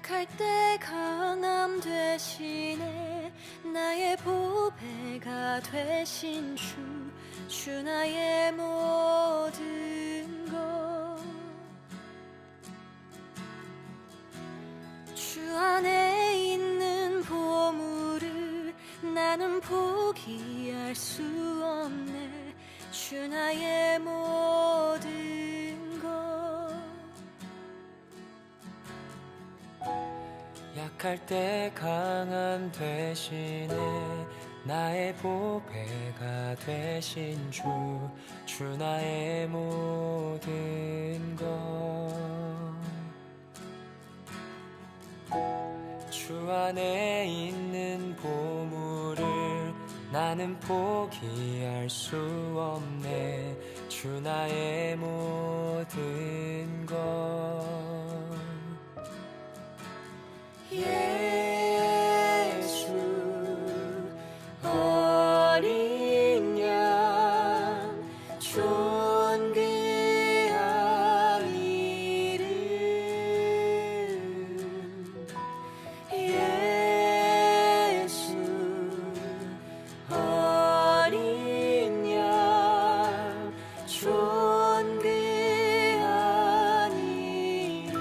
약할 때 강함 되시네. 나의 보배가 되신 주 나의 모든 것. 주 안에 있는 보물을 나는 포기할 수 없네. 주 나의 모든 것. 약할 때 강함 되시네. 나의 보배가 되신 주 나의 모든 것. 주 안에 있는 보물을 나는 포기할 수 없네. 주 나의 모든 것. 예수 어린 양 존귀한 이름. 예수 어린 양 존귀한 이름.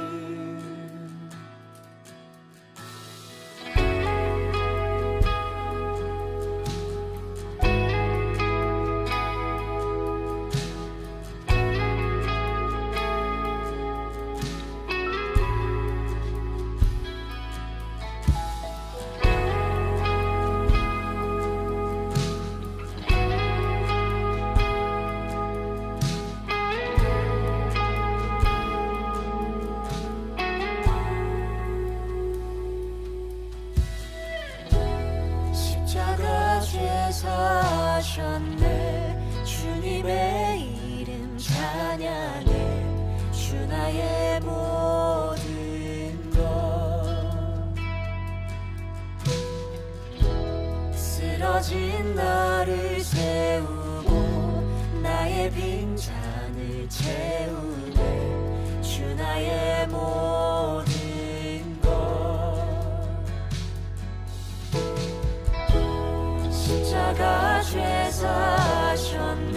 십자가 죄사하셨네. 주님의 이름 찬양해. 주 나의 모든 것. 쓰러진 나를 세우고 나의 빈잔을 채우네. 주 나의 모든 것. 십자가 죄사하셨네.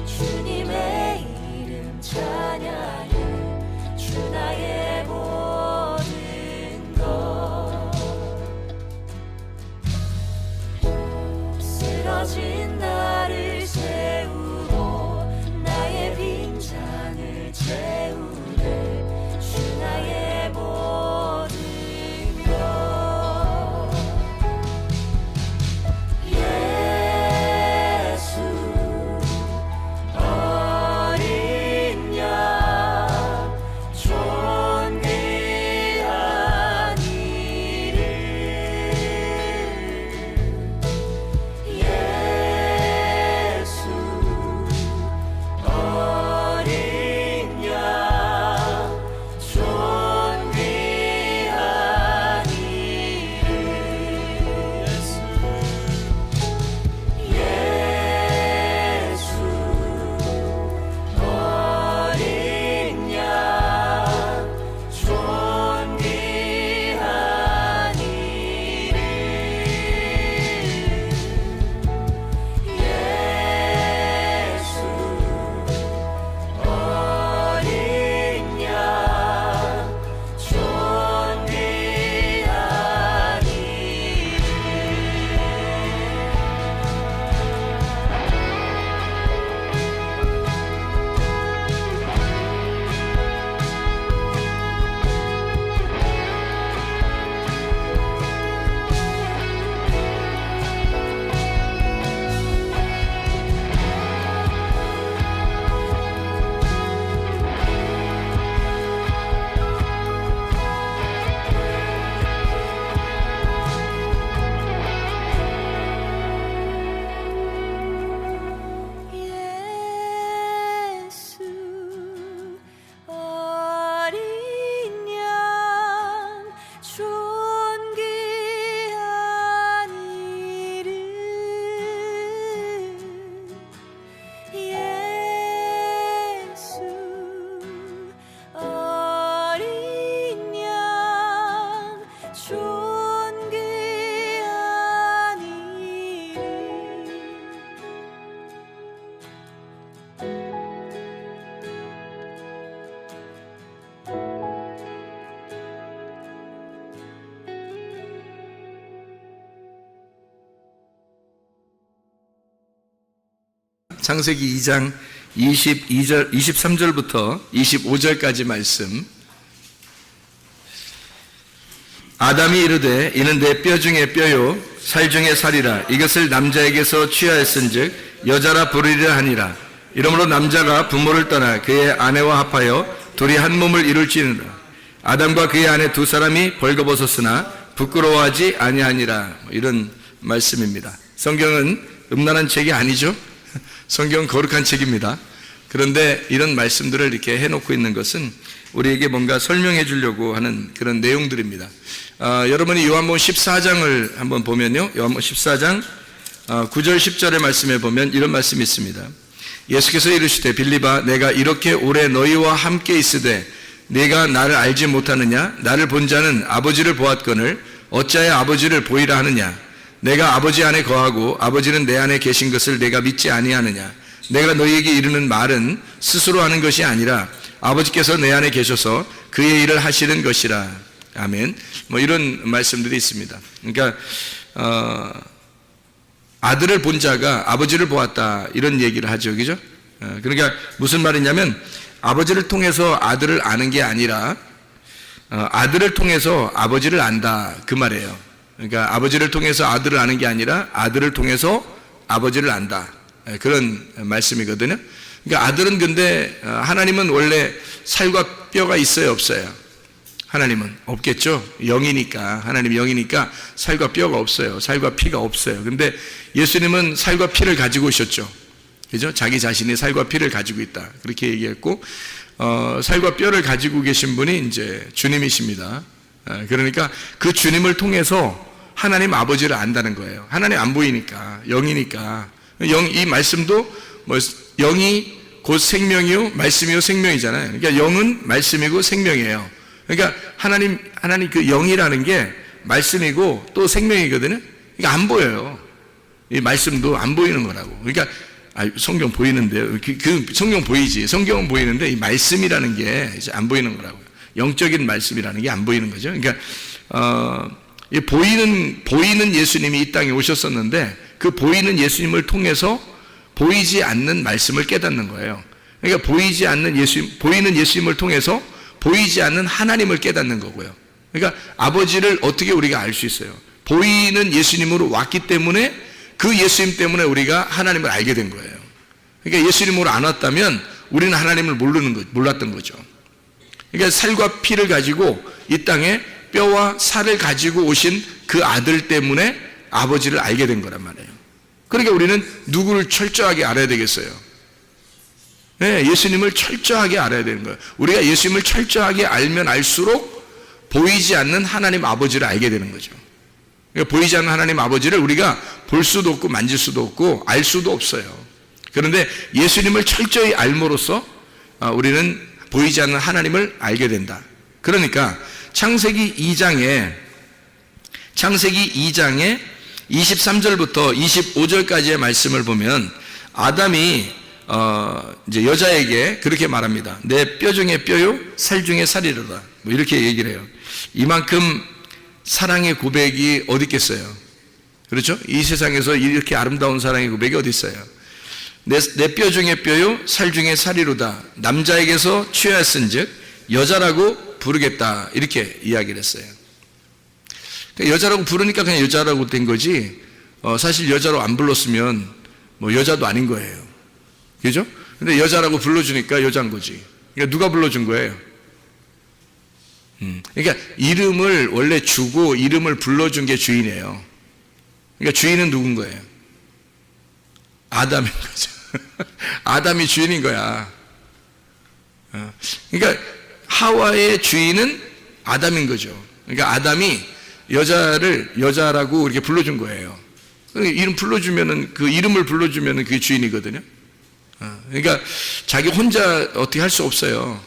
주님의 이름 찬양해. 주 나의 모든 것. 쓰러진 나를 세우고 나의 빈잔을 채우네. 주 나의 모든 것. 예수 어린 양 존귀한 이름. 예수 어린 양 창세기 2장 23절부터 25절까지 말씀. 아담이 이르되 이는 내 뼈 중에 뼈요 살 중에 살이라. 이것을 남자에게서 취하였은즉 여자라 부르리라 하니라. 이러므로 남자가 부모를 떠나 그의 아내와 합하여 둘이 한 몸을 이룰지니라. 아담과 그의 아내 두 사람이 벌거벗었으나 부끄러워하지 아니하니라. 이런 말씀입니다. 성경은 음란한 책이 아니죠. 성경은 거룩한 책입니다. 그런데 이런 말씀들을 이렇게 해놓고 있는 것은 우리에게 뭔가 설명해 주려고 하는 그런 내용들입니다. 여러분이 요한복음 14장을 한번 보면요, 요한복음 14장 9절 10절의 말씀에 보면 이런 말씀이 있습니다. 예수께서 이르시되 빌립아 내가 이렇게 오래 너희와 함께 있으되 네가 나를 알지 못하느냐? 나를 본 자는 아버지를 보았거늘 어찌하여 아버지를 보이라 하느냐? 내가 아버지 안에 거하고 아버지는 내 안에 계신 것을 내가 믿지 아니하느냐? 내가 너희에게 이르는 말은 스스로 하는 것이 아니라 아버지께서 내 안에 계셔서 그의 일을 하시는 것이라. 아멘. 이런 말씀들이 있습니다. 그러니까 아들을 본 자가 아버지를 보았다, 이런 얘기를 하죠. 그죠? 그러니까 무슨 말이냐면 아버지를 통해서 아들을 아는 게 아니라 아들을 통해서 아버지를 안다, 그 말이에요. 그러니까 아버지를 통해서 아들을 아는 게 아니라 아들을 통해서 아버지를 안다, 그런 말씀이거든요. 그러니까 아들은, 근데 하나님은 원래 살과 뼈가 있어요, 없어요? 하나님은 없겠죠. 영이니까, 하나님이 영이니까 살과 뼈가 없어요. 살과 피가 없어요. 근데 예수님은 살과 피를 가지고 오셨죠. 그죠? 자기 자신이 살과 피를 가지고 있다, 그렇게 얘기했고, 살과 뼈를 가지고 계신 분이 이제 주님이십니다. 그러니까 그 주님을 통해서 하나님 아버지를 안다는 거예요. 하나님 안 보이니까, 영이니까. 이 말씀도 영이 곧 생명이요 말씀이요 생명이잖아요. 그러니까 영은 말씀이고 생명이에요. 그러니까 하나님 그 영이라는 게 말씀이고 또 생명이거든요. 그러니까 안 보여요. 이 말씀도 안 보이는 거라고. 그러니까 성경 보이는데요. 그 성경 보이지. 성경은 보이는데 이 말씀이라는 게 이제 안 보이는 거라고요. 영적인 말씀이라는 게 안 보이는 거죠. 그러니까 보이는 예수님이 이 땅에 오셨었는데 그 보이는 예수님을 통해서 보이지 않는 말씀을 깨닫는 거예요. 그러니까 보이는 예수님을 통해서 보이지 않는 하나님을 깨닫는 거고요. 그러니까 아버지를 어떻게 우리가 알 수 있어요? 보이는 예수님으로 왔기 때문에 그 예수님 때문에 우리가 하나님을 알게 된 거예요. 그러니까 예수님으로 안 왔다면 우리는 하나님을 몰랐던 거죠. 그러니까 살과 피를 가지고 이 땅에 뼈와 살을 가지고 오신 그 아들 때문에 아버지를 알게 된 거란 말이에요. 그러니까 우리는 누구를 철저하게 알아야 되겠어요? 네, 예수님을 철저하게 알아야 되는 거예요. 우리가 예수님을 철저하게 알면 알수록 보이지 않는 하나님 아버지를 알게 되는 거죠. 그러니까 보이지 않는 하나님 아버지를 우리가 볼 수도 없고 만질 수도 없고 알 수도 없어요. 그런데 예수님을 철저히 알므로써 우리는 보이지 않는 하나님을 알게 된다. 그러니까 창세기 2장에 23절부터 25절까지의 말씀을 보면 아담이 이제 여자에게 그렇게 말합니다. 내 뼈 중에 뼈요 살 중에 살이로다, 이렇게 얘기를 해요. 이만큼 사랑의 고백이 어디 있겠어요? 그렇죠? 이 세상에서 이렇게 아름다운 사랑의 고백이 어디 있어요? 내 뼈 중에 뼈요 살 중에 살이로다, 남자에게서 취하였은즉 여자라고 부르겠다, 이렇게 이야기를 했어요. 그러니까 여자라고 부르니까 그냥 여자라고 된 거지, 사실 여자로 안 불렀으면 여자도 아닌 거예요. 그죠? 근데 여자라고 불러주니까 여자인 거지. 그러니까 누가 불러준 거예요? 그러니까 이름을 원래 주고 이름을 불러준 게 주인이에요. 그러니까 주인은 누군 거예요? 아담인 거죠. 아담이 주인인 거야. 그러니까 하와의 주인은 아담인 거죠. 그러니까 아담이 여자를 여자라고 이렇게 불러준 거예요. 이름 불러주면은, 그 이름을 불러주면은 그게 주인이거든요. 그러니까 자기 혼자 어떻게 할 수 없어요.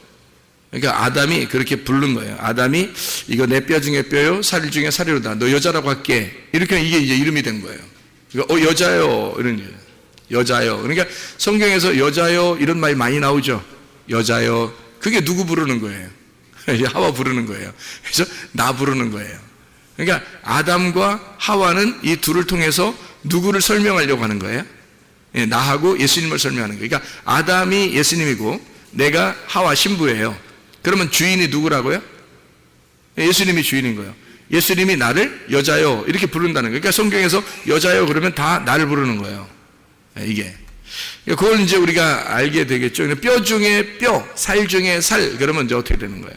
그러니까 아담이 그렇게 부른 거예요. 아담이 이거 내 뼈 중에 뼈요 살 중에 살이로다, 너 여자라고 할게, 이렇게 이게 이제 이름이 된 거예요. 그러니까 여자요, 이런 거예요. 여자요. 그러니까 성경에서 여자요 이런 말이 많이 나오죠. 여자요. 그게 누구 부르는 거예요? 하와 부르는 거예요. 그래서 나 부르는 거예요. 그러니까 아담과 하와는 이 둘을 통해서 누구를 설명하려고 하는 거예요? 예, 나하고 예수님을 설명하는 거예요. 그러니까 아담이 예수님이고 내가 하와 신부예요. 그러면 주인이 누구라고요? 예수님이 주인인 거예요. 예수님이 나를 여자요 이렇게 부른다는 거예요. 그러니까 성경에서 여자요 그러면 다 나를 부르는 거예요. 이게 그걸 이제 우리가 알게 되겠죠. 뼈 중에 뼈, 살 중에 살 그러면 이제 어떻게 되는 거예요?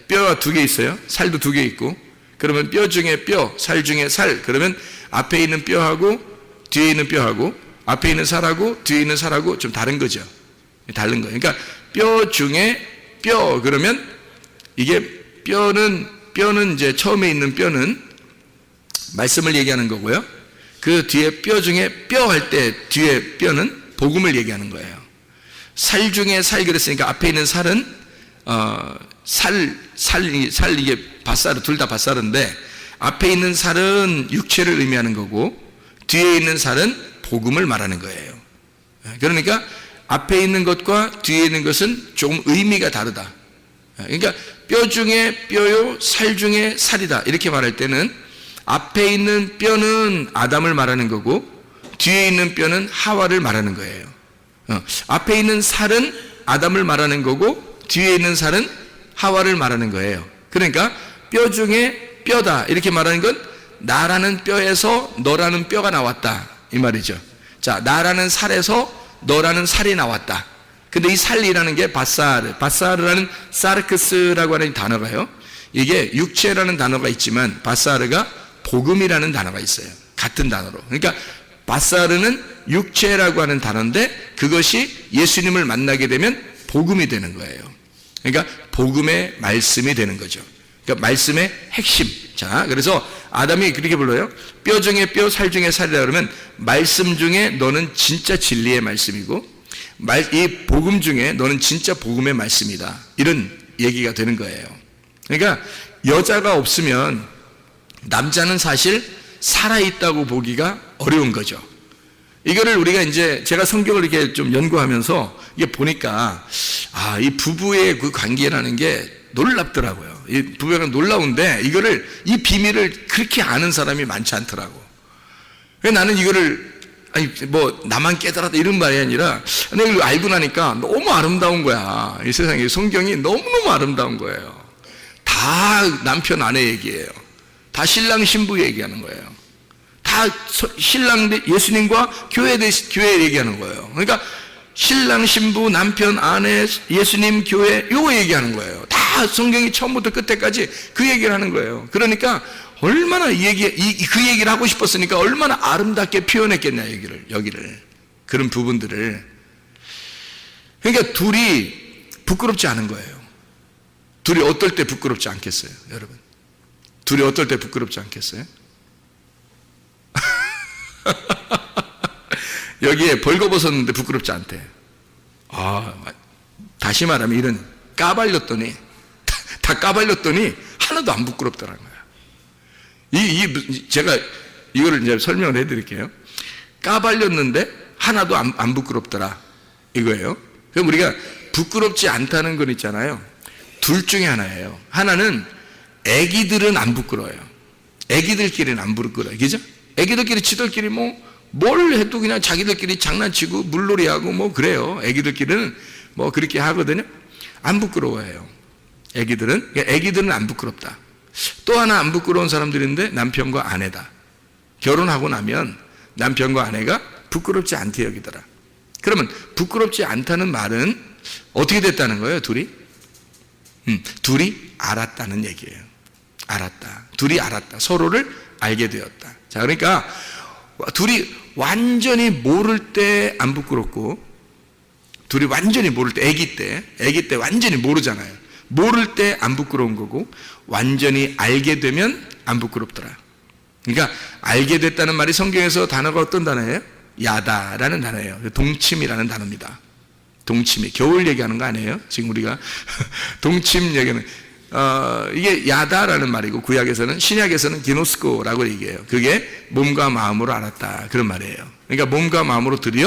뼈가 두 개 있어요. 살도 두 개 있고 그러면 뼈 중에 뼈, 살 중에 살 그러면 앞에 있는 뼈하고 뒤에 있는 뼈하고 앞에 있는 살하고 뒤에 있는 살하고 좀 다른 거죠. 다른 거예요. 그러니까 뼈 중에 뼈 그러면 이게 뼈는 이제 처음에 있는 뼈는 말씀을 얘기하는 거고요. 그 뒤에 뼈 중에 뼈 할 때 뒤에 뼈는 복음을 얘기하는 거예요. 살 중에 살 그랬으니까 앞에 있는 살은 살 이게 밧살 둘 다 밧살인데 앞에 있는 살은 육체를 의미하는 거고 뒤에 있는 살은 복음을 말하는 거예요. 그러니까 앞에 있는 것과 뒤에 있는 것은 조금 의미가 다르다. 그러니까 뼈 중에 뼈요, 살 중에 살이다. 이렇게 말할 때는 앞에 있는 뼈는 아담을 말하는 거고 뒤에 있는 뼈는 하와를 말하는 거예요. 앞에 있는 살은 아담을 말하는 거고 뒤에 있는 살은 하와를 말하는 거예요. 그러니까 뼈 중에 뼈다. 이렇게 말하는 건 나라는 뼈에서 너라는 뼈가 나왔다. 이 말이죠. 자, 나라는 살에서 너라는 살이 나왔다. 근데 이 살이라는 게 바사르라는 사르크스라고 하는 단어가요. 이게 육체라는 단어가 있지만 바사르가 복음이라는 단어가 있어요. 같은 단어로. 그러니까 바사르는 육체라고 하는 단어인데 그것이 예수님을 만나게 되면 복음이 되는 거예요. 그러니까 복음의 말씀이 되는 거죠. 그러니까 말씀의 핵심. 자, 그래서 아담이 그렇게 불러요. 뼈 중에 뼈, 살 중에 살이라 그러면 말씀 중에 너는 진짜 진리의 말씀이고 이 복음 중에 너는 진짜 복음의 말씀이다. 이런 얘기가 되는 거예요. 그러니까 여자가 없으면 남자는 사실 살아있다고 보기가 어려운 거죠. 이거를 우리가 이제 제가 성경을 이렇게 좀 연구하면서 이게 보니까 이 부부의 그 관계라는 게 놀랍더라고요. 이 부부가 놀라운데 이거를 이 비밀을 그렇게 아는 사람이 많지 않더라고. 나는 이거를 뭐 나만 깨달았다 이런 말이 아니라 내가 이걸 알고 나니까 너무 아름다운 거야. 이 세상에 성경이 너무너무 아름다운 거예요. 다 남편 아내 얘기예요. 다 신랑 신부 얘기하는 거예요. 다 신랑 예수님과 교회 얘기하는 거예요. 그러니까 신랑 신부 남편 아내 예수님 교회 이거 얘기하는 거예요. 다 성경이 처음부터 끝에까지 그 얘기를 하는 거예요. 그러니까 얼마나 그 얘기를 하고 싶었으니까 얼마나 아름답게 표현했겠냐 여기를 그런 부분들을. 그러니까 둘이 부끄럽지 않은 거예요. 둘이 어떨 때 부끄럽지 않겠어요, 여러분? 둘이 어떨 때 부끄럽지 않겠어요? 여기에 벌거벗었는데 부끄럽지 않대. 다시 말하면 이런 까발렸더니 다 까발렸더니 하나도 안 부끄럽더라는 거야. 제가 이거를 이제 설명을 해드릴게요. 까발렸는데 하나도 안 부끄럽더라 이거예요. 그럼 우리가 부끄럽지 않다는 건 있잖아요. 둘 중에 하나예요. 하나는 애기들은 안 부끄러워요. 애기들끼리는 안 부끄러워요. 그죠? 애기들끼리 지들끼리 뭘 해도 그냥 자기들끼리 장난치고 물놀이하고 뭐 그래요. 애기들끼리는 뭐 그렇게 하거든요. 안 부끄러워해요. 애기들은 안 부끄럽다. 또 하나 안 부끄러운 사람들인데 남편과 아내다. 결혼하고 나면 남편과 아내가 부끄럽지 않게 여기더라. 그러면 부끄럽지 않다는 말은 어떻게 됐다는 거예요, 둘이? 둘이 알았다는 얘기예요. 알았다. 둘이 알았다. 서로를 알게 되었다. 자, 그러니까 둘이 완전히 모를 때 안 부끄럽고 둘이 완전히 모를 때 아기 때 완전히 모르잖아요. 모를 때 안 부끄러운 거고 완전히 알게 되면 안 부끄럽더라. 그러니까 알게 됐다는 말이 성경에서 단어가 어떤 단어예요? 야다라는 단어예요. 동침이라는 단어입니다. 동침이 겨울 얘기하는 거 아니에요? 지금 우리가 동침 얘기는 이게 야다라는 말이고 구약에서는 신약에서는 기노스코라고 얘기해요. 그게 몸과 마음으로 알았다 그런 말이에요. 그러니까 몸과 마음으로 둘이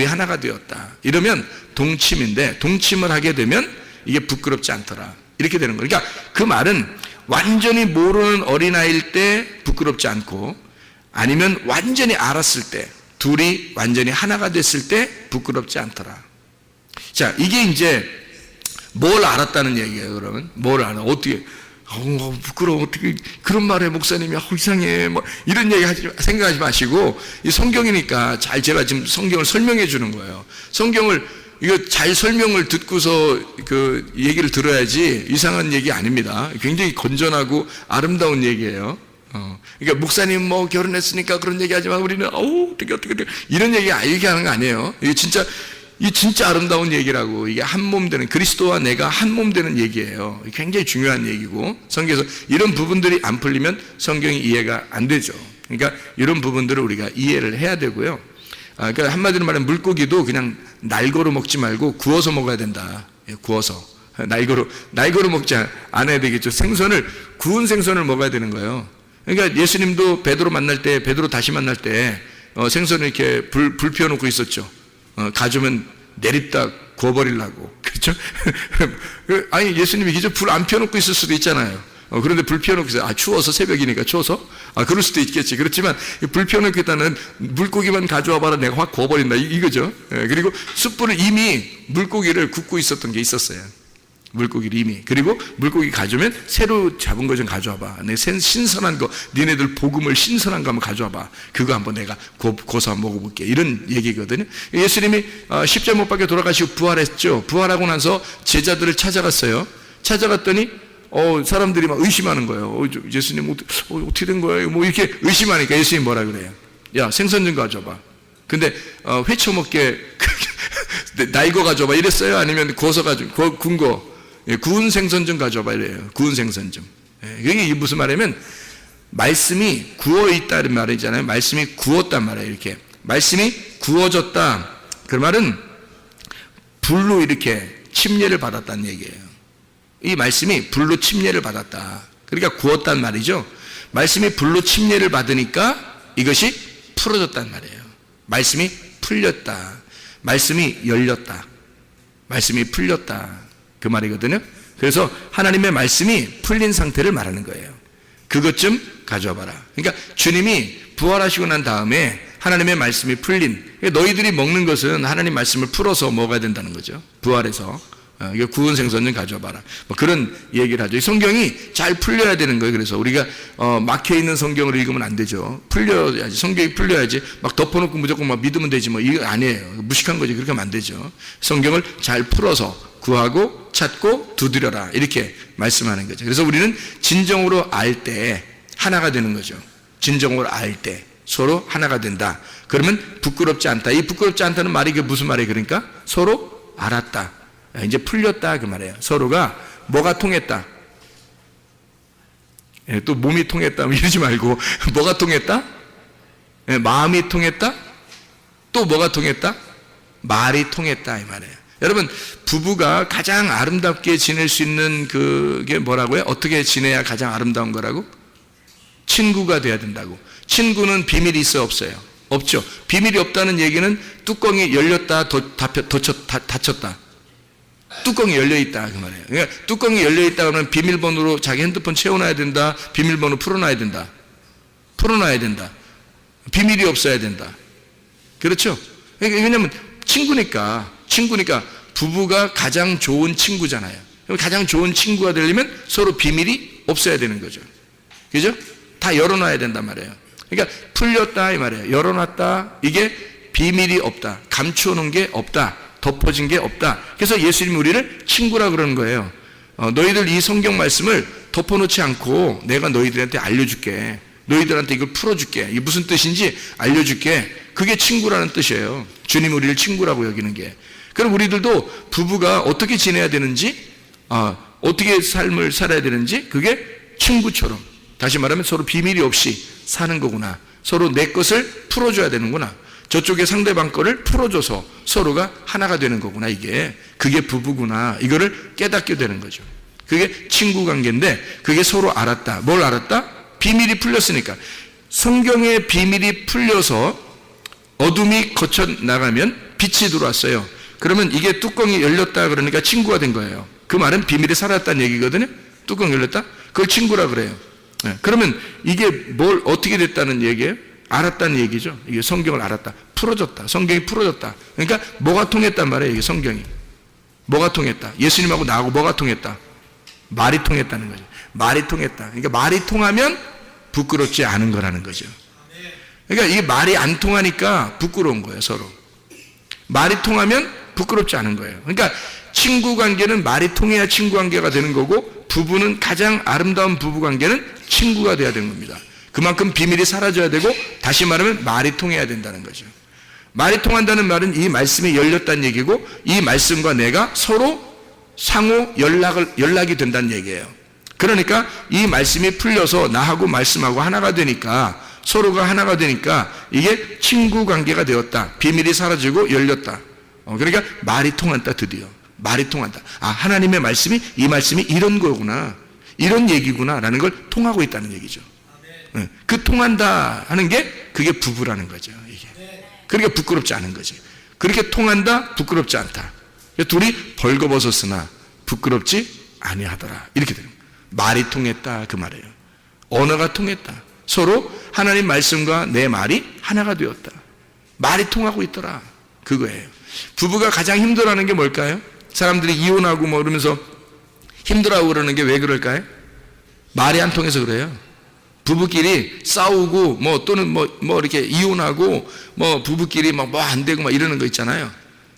하나가 되었다. 이러면 동침인데 동침을 하게 되면 이게 부끄럽지 않더라. 이렇게 되는 거예요. 그러니까 그 말은 완전히 모르는 어린아이일 때 부끄럽지 않고 아니면 완전히 알았을 때 둘이 완전히 하나가 됐을 때 부끄럽지 않더라. 자, 이게 이제 뭘 알았다는 얘기예요. 그러면 뭘 알아? 어떻게? 부끄러워. 어떻게 그런 말해 목사님이? 이상해. 뭐 이런 얘기 생각하지 마시고, 이 성경이니까 제가 지금 성경을 설명해 주는 거예요. 성경을 이거 잘 설명을 듣고서 그 얘기를 들어야지 이상한 얘기 아닙니다. 굉장히 건전하고 아름다운 얘기예요. 그러니까 목사님 뭐 결혼했으니까 그런 얘기 하지만 우리는 어떻게 이런 얘기 얘기하는 거 아니에요. 이게 진짜 아름다운 얘기라고. 이게 한 몸 되는, 그리스도와 내가 한 몸 되는 얘기예요. 굉장히 중요한 얘기고, 성경에서 이런 부분들이 안 풀리면 성경이 이해가 안 되죠. 그러니까 이런 부분들을 우리가 이해를 해야 되고요. 그러니까 한마디로 말하면 물고기도 그냥 날고로 먹지 말고 구워서 먹어야 된다. 구워서. 날고로 먹지 않아야 되겠죠. 구운 생선을 먹어야 되는 거예요. 그러니까 예수님도 베드로 다시 만날 때 생선을 이렇게 불 피워놓고 있었죠. 가져오면 내립다 구워버리려고. 그렇죠? 아니, 예수님이 기저 불 안 피워놓고 있을 수도 있잖아요. 그런데 불 피워놓고 있어요. 추워서, 새벽이니까 추워서? 그럴 수도 있겠지. 그렇지만 불 피워놓고 있다는 물고기만 가져와 봐라. 내가 확 구워버린다. 이거죠. 그리고 숯불을 이미 물고기를 굽고 있었던 게 있었어요. 물고기를 이미. 그리고 물고기 가져오면 새로 잡은 거 좀 가져와 봐. 내 신선한 거, 니네들 복음을 신선한 거 한번 가져와 봐. 그거 한번 내가 고서 한번 먹어볼게. 이런 얘기거든요. 예수님이 십자가 못 박혀 돌아가시고 부활했죠. 부활하고 나서 제자들을 찾아갔어요. 찾아갔더니 사람들이 막 의심하는 거예요. 예수님 어떻게 된 거예요? 뭐 이렇게 의심하니까 예수님이 뭐라 그래요? 야, 생선 좀 가져봐. 근데 회쳐먹게 날거 가져봐 이랬어요? 아니면 구워서 가지고 군 거, 구운 생선 좀 가져봐 이래요. 구운 생선 좀. 이게 무슨 말이냐면 말씀이 구워 있다는 말이잖아요. 말씀이 구웠단 말이에요. 이렇게 말씀이 구워졌다. 그 말은 불로 이렇게 침례를 받았다는 얘기예요. 이 말씀이 불로 침례를 받았다. 그러니까 구웠단 말이죠. 말씀이 불로 침례를 받으니까 이것이 풀어졌단 말이에요. 말씀이 풀렸다. 말씀이 열렸다. 말씀이 풀렸다. 그 말이거든요. 그래서 하나님의 말씀이 풀린 상태를 말하는 거예요. 그것 좀 가져와 봐라. 그러니까 주님이 부활하시고 난 다음에 하나님의 말씀이 풀린, 너희들이 먹는 것은 하나님 말씀을 풀어서 먹어야 된다는 거죠. 부활해서. 이거 구운 생선 좀 가져와 봐라. 뭐 그런 얘기를 하죠. 성경이 잘 풀려야 되는 거예요. 그래서 우리가 막혀 있는 성경을 읽으면 안 되죠. 풀려야지. 성경이 풀려야지. 막 덮어놓고 무조건 막 믿으면 되지. 뭐 이거 아니에요. 무식한 거지. 그렇게 하면 안 되죠. 성경을 잘 풀어서 구하고 찾고 두드려라. 이렇게 말씀하는 거죠. 그래서 우리는 진정으로 알 때 하나가 되는 거죠. 진정으로 알 때 서로 하나가 된다. 그러면 부끄럽지 않다. 이 부끄럽지 않다는 말이 무슨 말이에요? 그러니까 서로 알았다. 이제 풀렸다 그 말이에요. 서로가 뭐가 통했다. 또 몸이 통했다 이러지 말고 뭐가 통했다? 마음이 통했다? 또 뭐가 통했다? 말이 통했다 이 말이에요. 여러분, 부부가 가장 아름답게 지낼 수 있는 그게 뭐라고요? 어떻게 지내야 가장 아름다운 거라고? 친구가 돼야 된다고. 친구는 비밀이 있어요, 없어요? 없죠. 비밀이 없다는 얘기는 뚜껑이 열렸다 닫혔다. 뚜껑이 열려있다 그 말이에요. 그러니까 뚜껑이 열려있다 그러면 비밀번호로 자기 핸드폰 채워놔야 된다. 비밀번호 풀어놔야 된다. 비밀이 없어야 된다. 그렇죠? 왜냐하면 친구니까 부부가 가장 좋은 친구잖아요. 가장 좋은 친구가 되려면 서로 비밀이 없어야 되는 거죠. 그죠? 다 열어놔야 된단 말이에요. 그러니까 풀렸다 이 말이에요. 열어놨다. 이게 비밀이 없다. 감추어놓은 게 없다. 덮어진 게 없다. 그래서 예수님이 우리를 친구라 그러는 거예요. 너희들 이 성경 말씀을 덮어놓지 않고 내가 너희들한테 알려줄게. 너희들한테 이걸 풀어줄게. 이게 무슨 뜻인지 알려줄게. 그게 친구라는 뜻이에요. 주님이 우리를 친구라고 여기는 게. 그럼 우리들도 부부가 어떻게 지내야 되는지, 어떻게 삶을 살아야 되는지, 그게 친구처럼, 다시 말하면 서로 비밀이 없이 사는 거구나. 서로 내 것을 풀어줘야 되는구나. 저쪽에 상대방 거를 풀어줘서 서로가 하나가 되는 거구나. 그게 부부구나. 이거를 깨닫게 되는 거죠. 그게 친구 관계인데, 그게 서로 알았다. 뭘 알았다? 비밀이 풀렸으니까. 성경의 비밀이 풀려서 어둠이 거쳐 나가면 빛이 들어왔어요. 그러면 이게 뚜껑이 열렸다 그러니까 친구가 된 거예요. 그 말은 비밀이 사라졌다는 얘기거든요. 뚜껑 열렸다? 그걸 친구라 그래요. 그러면 이게 어떻게 됐다는 얘기예요? 알았다는 얘기죠. 이게 성경을 알았다. 풀어졌다. 성경이 풀어졌다. 그러니까 뭐가 통했단 말이에요. 이게 성경이. 뭐가 통했다. 예수님하고 나하고 뭐가 통했다. 말이 통했다는 거죠. 말이 통했다. 그러니까 말이 통하면 부끄럽지 않은 거라는 거죠. 그러니까 이게 말이 안 통하니까 부끄러운 거예요. 서로. 말이 통하면 부끄럽지 않은 거예요. 그러니까 친구 관계는 말이 통해야 친구 관계가 되는 거고, 부부는 가장 아름다운 부부 관계는 친구가 돼야 되는 겁니다. 그만큼 비밀이 사라져야 되고, 다시 말하면 말이 통해야 된다는 거죠. 말이 통한다는 말은 이 말씀이 열렸다는 얘기고, 이 말씀과 내가 서로 상호 연락이 된다는 얘기예요. 그러니까 이 말씀이 풀려서 나하고 말씀하고 하나가 되니까, 서로가 하나가 되니까 이게 친구 관계가 되었다. 비밀이 사라지고 열렸다. 그러니까 말이 통한다. 드디어 말이 통한다. 아, 하나님의 말씀이, 이 말씀이 이런 거구나, 이런 얘기구나 라는 걸 통하고 있다는 얘기죠. 그 통한다 하는 게 그게 부부라는 거죠. 이게. 그러니까 부끄럽지 않은 거지. 그렇게 통한다, 부끄럽지 않다. 둘이 벌거벗었으나 부끄럽지 아니하더라. 이렇게 되는 거예요. 말이 통했다 그 말이에요. 언어가 통했다. 서로 하나님 말씀과 내 말이 하나가 되었다. 말이 통하고 있더라. 그거예요. 부부가 가장 힘들어하는 게 뭘까요? 사람들이 이혼하고 뭐 그러면서 힘들어하고 그러는 게 왜 그럴까요? 말이 안 통해서 그래요. 부부끼리 싸우고 뭐 또는 뭐 이렇게 이혼하고 뭐 부부끼리 막 뭐 안 되고 막 이러는 거 있잖아요.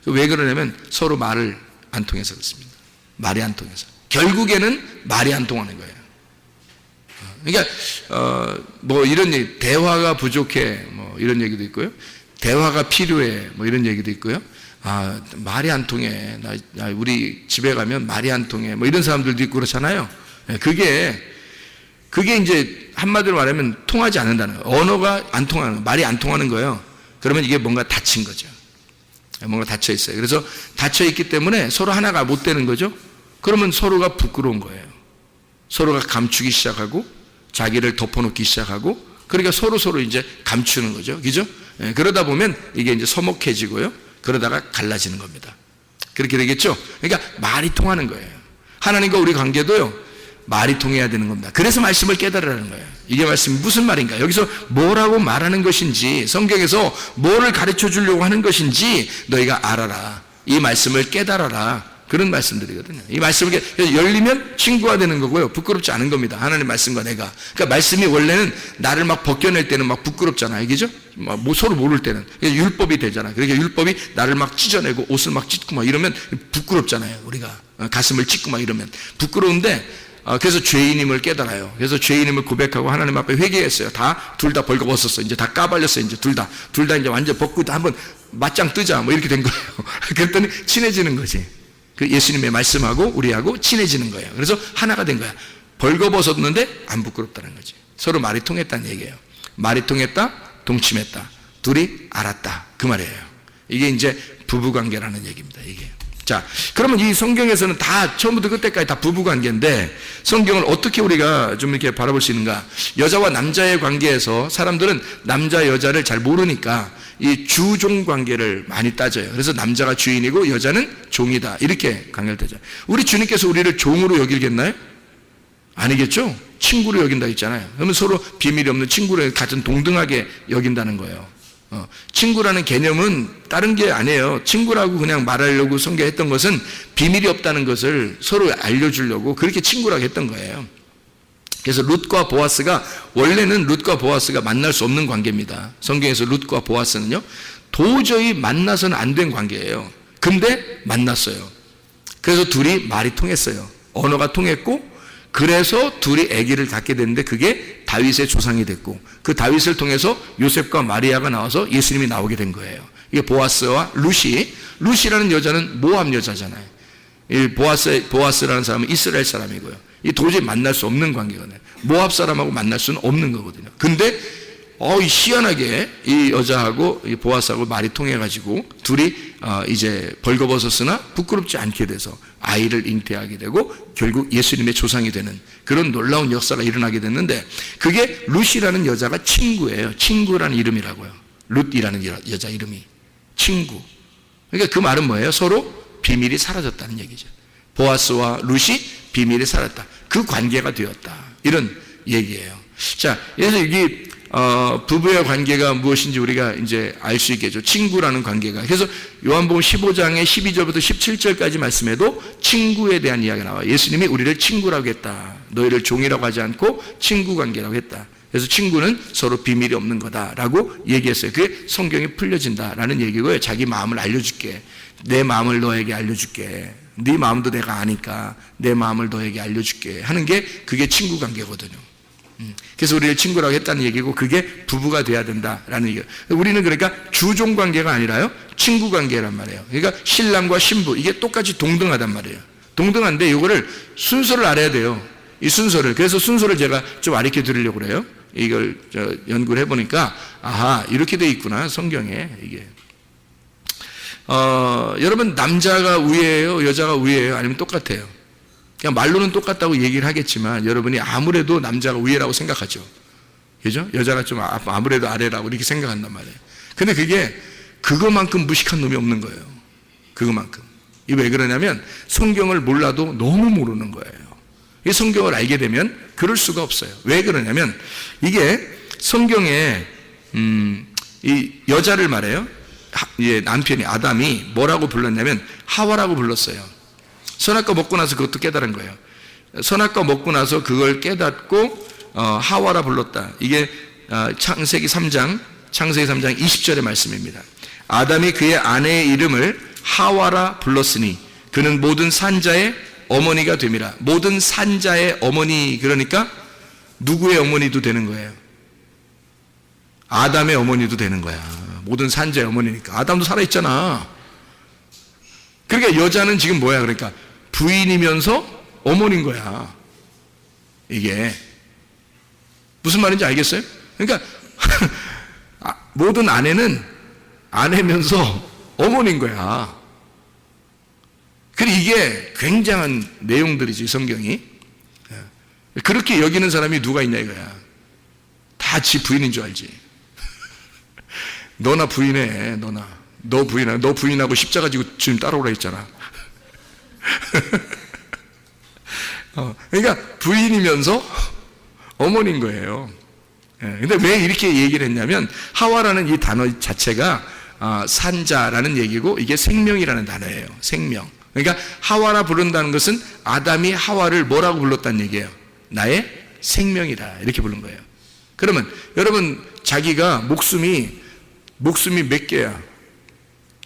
왜 그러냐면 서로 말을 안 통해서 그렇습니다. 말이 안 통해서. 결국에는 말이 안 통하는 거예요. 그러니까 뭐 이런 얘기, 대화가 부족해 뭐 이런 얘기도 있고요. 대화가 필요해 뭐 이런 얘기도 있고요. 아, 말이 안 통해. 우리 집에 가면 말이 안 통해. 뭐 이런 사람들도 있고 그렇잖아요. 그게 이제 한마디로 말하면 통하지 않는다는 거예요. 언어가 안 통하는 거예요. 말이 안 통하는 거예요. 그러면 이게 뭔가 닫힌 거죠. 뭔가 닫혀 있어요. 그래서 닫혀 있기 때문에 서로 하나가 못 되는 거죠. 그러면 서로가 부끄러운 거예요. 서로가 감추기 시작하고 자기를 덮어놓기 시작하고, 그러니까 서로 이제 감추는 거죠. 그죠? 그러다 보면 이게 이제 서먹해지고요. 그러다가 갈라지는 겁니다. 그렇게 되겠죠? 그러니까 말이 통하는 거예요. 하나님과 우리 관계도요, 말이 통해야 되는 겁니다. 그래서 말씀을 깨달으라는 거예요. 이게 말씀이 무슨 말인가? 여기서 뭐라고 말하는 것인지, 성경에서 뭐를 가르쳐 주려고 하는 것인지 너희가 알아라. 이 말씀을 깨달아라. 그런 말씀들이거든요. 이 말씀을 열리면 친구가 되는 거고요. 부끄럽지 않은 겁니다. 하나님 말씀과 내가. 그러니까 말씀이 원래는 나를 막 벗겨낼 때는 막 부끄럽잖아요. 그죠? 뭐 서로 모를 때는. 율법이 되잖아요. 그러니까 율법이 나를 막 찢어내고 옷을 막 찢고 막 이러면 부끄럽잖아요. 우리가. 가슴을 찢고 막 이러면. 부끄러운데, 그래서 죄인임을 깨달아요. 그래서 죄인임을 고백하고 하나님 앞에 회개했어요. 둘 다 벌거벗었어. 이제 다 까발렸어요. 이제 둘 다 이제 완전 벗고 한번 맞짱 뜨자. 뭐 이렇게 된 거예요. 그랬더니 친해지는 거지. 그 예수님의 말씀하고 우리하고 친해지는 거예요. 그래서 하나가 된 거야. 벌거벗었는데 안 부끄럽다는 거지. 서로 말이 통했다는 얘기예요. 말이 통했다, 동침했다. 둘이 알았다. 그 말이에요. 이게 이제 부부관계라는 얘기입니다. 이게. 자, 그러면 이 성경에서는 다 처음부터 끝까지 다 부부관계인데, 성경을 어떻게 우리가 좀 이렇게 바라볼 수 있는가? 여자와 남자의 관계에서 사람들은 남자 여자를 잘 모르니까 이 주종 관계를 많이 따져요. 그래서 남자가 주인이고 여자는 종이다, 이렇게 관계되죠. 우리 주님께서 우리를 종으로 여기겠나요? 아니겠죠? 친구로 여긴다 했잖아요. 그러면 서로 비밀이 없는 친구로 같은 동등하게 여긴다는 거예요. 친구라는 개념은 다른 게 아니에요. 친구라고 그냥 말하려고 성경했던 것은 비밀이 없다는 것을 서로 알려주려고 그렇게 친구라고 했던 거예요. 그래서 룻과 보아스가, 원래는 룻과 보아스가 만날 수 없는 관계입니다. 성경에서 룻과 보아스는요, 도저히 만나서는 안 된 관계예요. 근데 만났어요. 그래서 둘이 말이 통했어요. 언어가 통했고, 그래서 둘이 아기를 갖게 됐는데 그게 다윗의 조상이 됐고, 그 다윗을 통해서 요셉과 마리아가 나와서 예수님이 나오게 된 거예요. 이게 보아스와 루시라는 여자는 모압 여자잖아요. 이 보아스라는 사람은 이스라엘 사람이고요. 이 도저히 만날 수 없는 관계거든요. 모압 사람하고 만날 수는 없는 거거든요. 근데 희한하게 이 여자하고 이 보아스하고 말이 통해가지고 둘이 이제 벌거벗었으나 부끄럽지 않게 돼서 아이를 잉태하게 되고 결국 예수님의 조상이 되는 그런 놀라운 역사가 일어나게 됐는데, 그게 룻이라는 여자가 친구예요. 친구라는 이름이라고요. 룻이라는 여자 이름이 친구. 그러니까 그 말은 뭐예요? 서로 비밀이 사라졌다는 얘기죠. 보아스와 룻이 비밀이 사라졌다. 그 관계가 되었다. 이런 얘기예요. 자, 그래서 이게 부부의 관계가 무엇인지 우리가 이제 알 수 있겠죠. 친구라는 관계가. 그래서 요한복음 15장의 12절부터 17절까지 말씀에도 친구에 대한 이야기가 나와요. 예수님이 우리를 친구라고 했다. 너희를 종이라고 하지 않고 친구 관계라고 했다. 그래서 친구는 서로 비밀이 없는 거다라고 얘기했어요. 그게 성경에 풀려진다라는 얘기고요. 자기 마음을 알려줄게. 내 마음을 너에게 알려줄게. 네 마음도 내가 아니까 내 마음을 너에게 알려줄게 하는 게 그게 친구 관계거든요. 그래서 우리를 친구라고 했다는 얘기고 그게 부부가 돼야 된다라는 얘기예요. 우리는 그러니까 주종 관계가 아니라요 친구 관계란 말이에요. 그러니까 신랑과 신부 이게 똑같이 동등하단 말이에요. 동등한데 이거를 순서를 알아야 돼요. 이 순서를. 그래서 순서를 제가 좀 가르쳐 드리려고 그래요. 이걸 연구를 해보니까 아하 이렇게 돼 있구나 성경에 이게. 여러분 남자가 우위예요 여자가 우위예요 아니면 똑같아요? 그냥 말로는 똑같다고 얘기를 하겠지만 여러분이 아무래도 남자가 우위라고 생각하죠. 그죠? 여자가 좀 아무래도 아래라고 이렇게 생각한단 말이에요. 근데 그게 그거만큼 무식한 놈이 없는 거예요. 그거만큼. 이게 왜 그러냐면 성경을 몰라도 너무 모르는 거예요. 이 성경을 알게 되면 그럴 수가 없어요. 왜 그러냐면 이게 성경에 이 여자를 말해요. 남편이 아담이 뭐라고 불렀냐면 하와라고 불렀어요. 선악과 먹고 나서 그것도 깨달은 거예요. 선악과 먹고 나서 그걸 깨닫고 하와라 불렀다. 이게 창세기 3장 20절의 말씀입니다. 아담이 그의 아내의 이름을 하와라 불렀으니 그는 모든 산자의 어머니가 됨이라. 모든 산자의 어머니 그러니까 누구의 어머니도 되는 거예요? 아담의 어머니도 되는 거야. 모든 산자의 어머니니까. 아담도 살아있잖아. 그러니까 여자는 지금 뭐야? 그러니까 부인이면서 어머니인 거야. 이게 무슨 말인지 알겠어요? 그러니까 모든 아내는 아내면서 어머니인 거야. 그리고 이게 굉장한 내용들이지 성경이. 그렇게 여기는 사람이 누가 있냐 이거야. 다 지 부인인 줄 알지. 너나 부인해. 너 부인하고 십자가 지고 주님 따라오라 했잖아. 그러니까 부인이면서 어머니인 거예요. 근데 왜 이렇게 얘기를 했냐면 하와라는 이 단어 자체가 산자라는 얘기고 이게 생명이라는 단어예요. 생명. 그러니까 하와라 부른다는 것은 아담이 하와를 뭐라고 불렀다는 얘기예요? 나의 생명이다 이렇게 부른 거예요. 그러면 여러분 자기가 목숨이 몇 개야?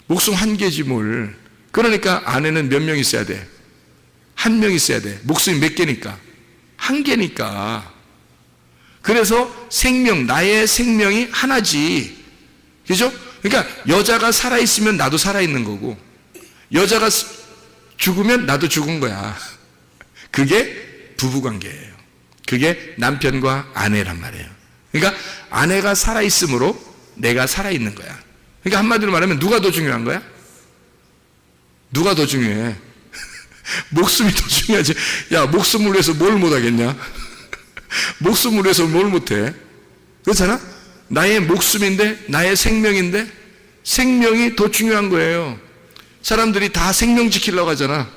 목숨 한 개지 뭘. 그러니까 아내는 몇 명 있어야 돼? 한 명 있어야 돼. 목숨이 몇 개니까? 한 개니까. 그래서 생명, 나의 생명이 하나지. 그죠? 그러니까 여자가 살아있으면 나도 살아있는 거고 여자가 죽으면 나도 죽은 거야. 그게 부부관계예요. 그게 남편과 아내란 말이에요. 그러니까 아내가 살아있으므로 내가 살아있는 거야. 그러니까 한마디로 말하면 누가 더 중요한 거야? 누가 더 중요해? 목숨이 더 중요하지. 야, 목숨을 위해서 뭘 못하겠냐? 목숨을 위해서 뭘 못해? 그렇잖아? 나의 목숨인데 나의 생명인데 생명이 더 중요한 거예요. 사람들이 다 생명 지키려고 하잖아.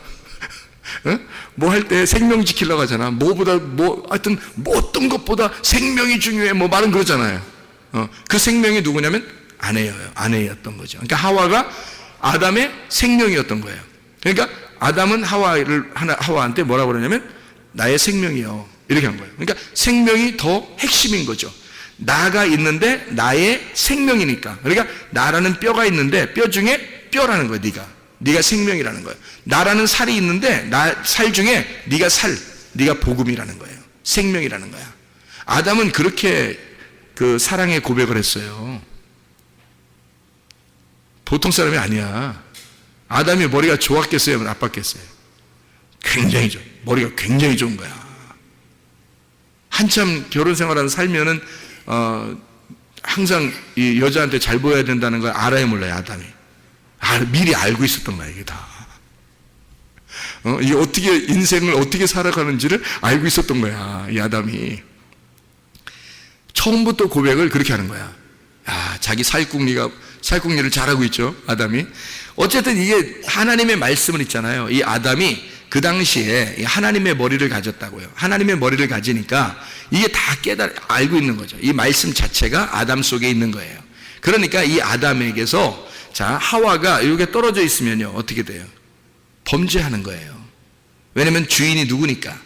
뭐 할 때 생명 지키려고 하잖아. 하여튼 어떤 것보다 생명이 중요해. 뭐 말은 그러잖아요. 그 생명이 누구냐면 아내였던 거죠. 그러니까 하와가 아담의 생명이었던 거예요. 그러니까 아담은 하와한테 뭐라고 그러냐면 나의 생명이요. 이렇게 한 거예요. 그러니까 생명이 더 핵심인 거죠. 나가 있는데 나의 생명이니까. 그러니까 나라는 뼈가 있는데 뼈 중에 뼈라는 거예요. 네가 생명이라는 거예요. 나라는 살이 있는데 살 중에 네가 복음이라는 거예요. 생명이라는 거야. 아담은 그렇게 그 사랑의 고백을 했어요. 보통 사람이 아니야. 아담이 머리가 좋았겠어요? 나빴겠어요? 머리가 굉장히 좋은 거야. 한참 결혼 생활하는 살면은 항상 이 여자한테 잘 보여야 된다는 걸 알아야 몰라요. 아담이. 미리 알고 있었던 거야 이게 다. 이게 인생을 어떻게 살아가는지를 알고 있었던 거야 이 아담이. 처음부터 고백을 그렇게 하는 거야. 자기 살궁리를 잘하고 있죠 아담이. 어쨌든 이게 하나님의 말씀은 있잖아요. 이 아담이 그 당시에 하나님의 머리를 가졌다고요. 하나님의 머리를 가지니까 이게 다 알고 있는 거죠. 이 말씀 자체가 아담 속에 있는 거예요. 그러니까 이 아담에게서 자, 하와가 이렇게 떨어져 있으면요, 어떻게 돼요? 범죄하는 거예요. 왜냐면 주인이 누구니까?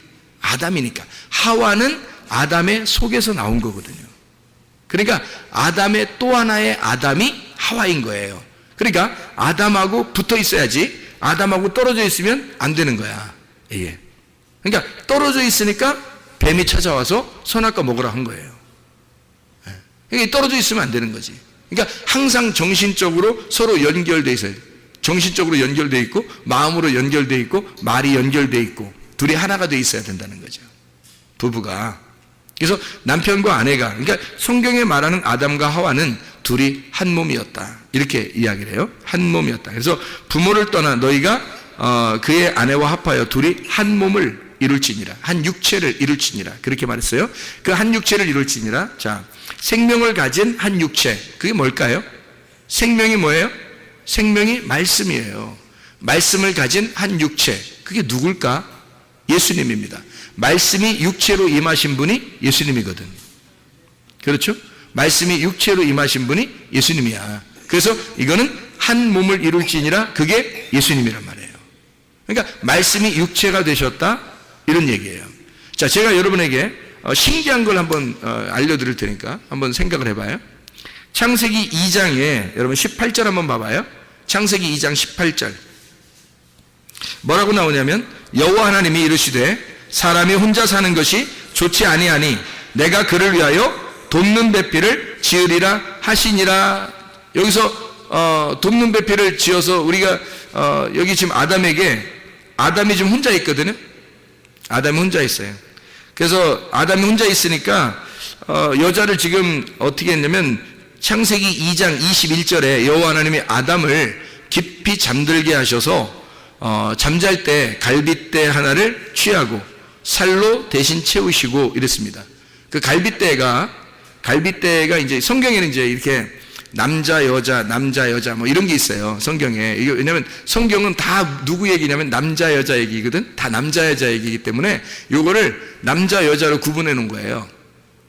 아담이니까. 하와는 아담의 속에서 나온 거거든요. 그러니까 아담의 또 하나의 아담이 하와인 거예요. 그러니까 아담하고 붙어 있어야지, 아담하고 떨어져 있으면 안 되는 거야. 예. 그러니까 떨어져 있으니까 뱀이 찾아와서 선악과 먹으라 한 거예요. 그러니까 떨어져 있으면 안 되는 거지. 그러니까 항상 정신적으로 서로 연결돼 있어요. 정신적으로 연결돼 있고, 마음으로 연결돼 있고, 말이 연결돼 있고, 둘이 하나가 돼 있어야 된다는 거죠. 부부가. 그래서 남편과 아내가, 그러니까 성경에 말하는 아담과 하와는 둘이 한 몸이었다, 이렇게 이야기를 해요. 한 몸이었다. 그래서 부모를 떠나 너희가 그의 아내와 합하여 둘이 한 몸을 이룰지니라, 한 육체를 이룰지니라, 그렇게 말했어요. 그 한 육체를 이룰지니라. 자, 생명을 가진 한 육체, 그게 뭘까요? 생명이 뭐예요? 생명이 말씀이에요. 말씀을 가진 한 육체, 그게 누굴까? 예수님입니다. 말씀이 육체로 임하신 분이 예수님이거든. 그렇죠? 말씀이 육체로 임하신 분이 예수님이야. 그래서 이거는 한 몸을 이룰지니라, 그게 예수님이란 말이에요. 그러니까 말씀이 육체가 되셨다, 이런 얘기예요. 자, 제가 여러분에게 신기한 걸 한번 알려드릴 테니까 한번 생각을 해봐요. 창세기 2장에 여러분 18절 한번 봐봐요. 창세기 2장 18절 뭐라고 나오냐면, 여호와 하나님이 이르시되 사람이 혼자 사는 것이 좋지 아니하니 내가 그를 위하여 돕는 배필을 지으리라 하시니라. 여기서 돕는 배필을 지어서 우리가 여기 지금 아담이 지금 혼자 있거든요. 아담이 혼자 있어요. 그래서 아담이 혼자 있으니까 여자를 지금 어떻게 했냐면, 창세기 2장 21절에 여호와 하나님이 아담을 깊이 잠들게 하셔서 잠잘 때 갈빗대 하나를 취하고 살로 대신 채우시고 이랬습니다. 그 갈빗대가 이제 성경에는 이제 이렇게 남자 여자 뭐 이런 게 있어요, 성경에. 이게 왜냐면 성경은 다 누구 얘기냐면 남자 여자 얘기거든. 다 남자 여자 얘기이기 때문에 요거를 남자 여자로 구분해 놓은 거예요.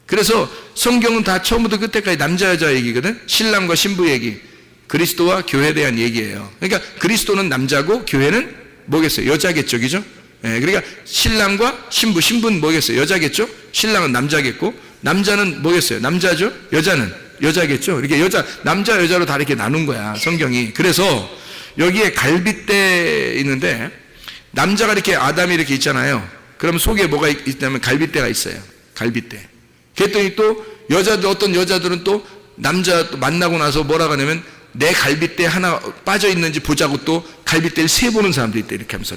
그래서 성경은 다 처음부터 끝까지 남자 여자 얘기거든. 신랑과 신부 얘기, 그리스도와 교회에 대한 얘기예요. 그러니까 그리스도는 남자고 교회는 뭐겠어요? 여자겠죠, 그죠? 예, 그러니까 신랑과 신부는 뭐겠어요? 여자겠죠? 신랑은 남자겠고, 남자는 뭐겠어요? 남자죠? 여자는 여자겠죠? 이렇게 남자 여자로 다 이렇게 나눈 거야, 성경이. 그래서 여기에 갈빗대 있는데, 남자가 이렇게 아담이 이렇게 있잖아요. 그럼 속에 뭐가 있냐면 갈빗대가 있어요. 갈빗대. 그랬더니 또 어떤 여자들은 또 남자 만나고 나서 뭐라고 하냐면, 내 갈빗대 하나 빠져 있는지 보자고 또 갈빗대를 세 보는 사람도 있대. 이렇게 하면서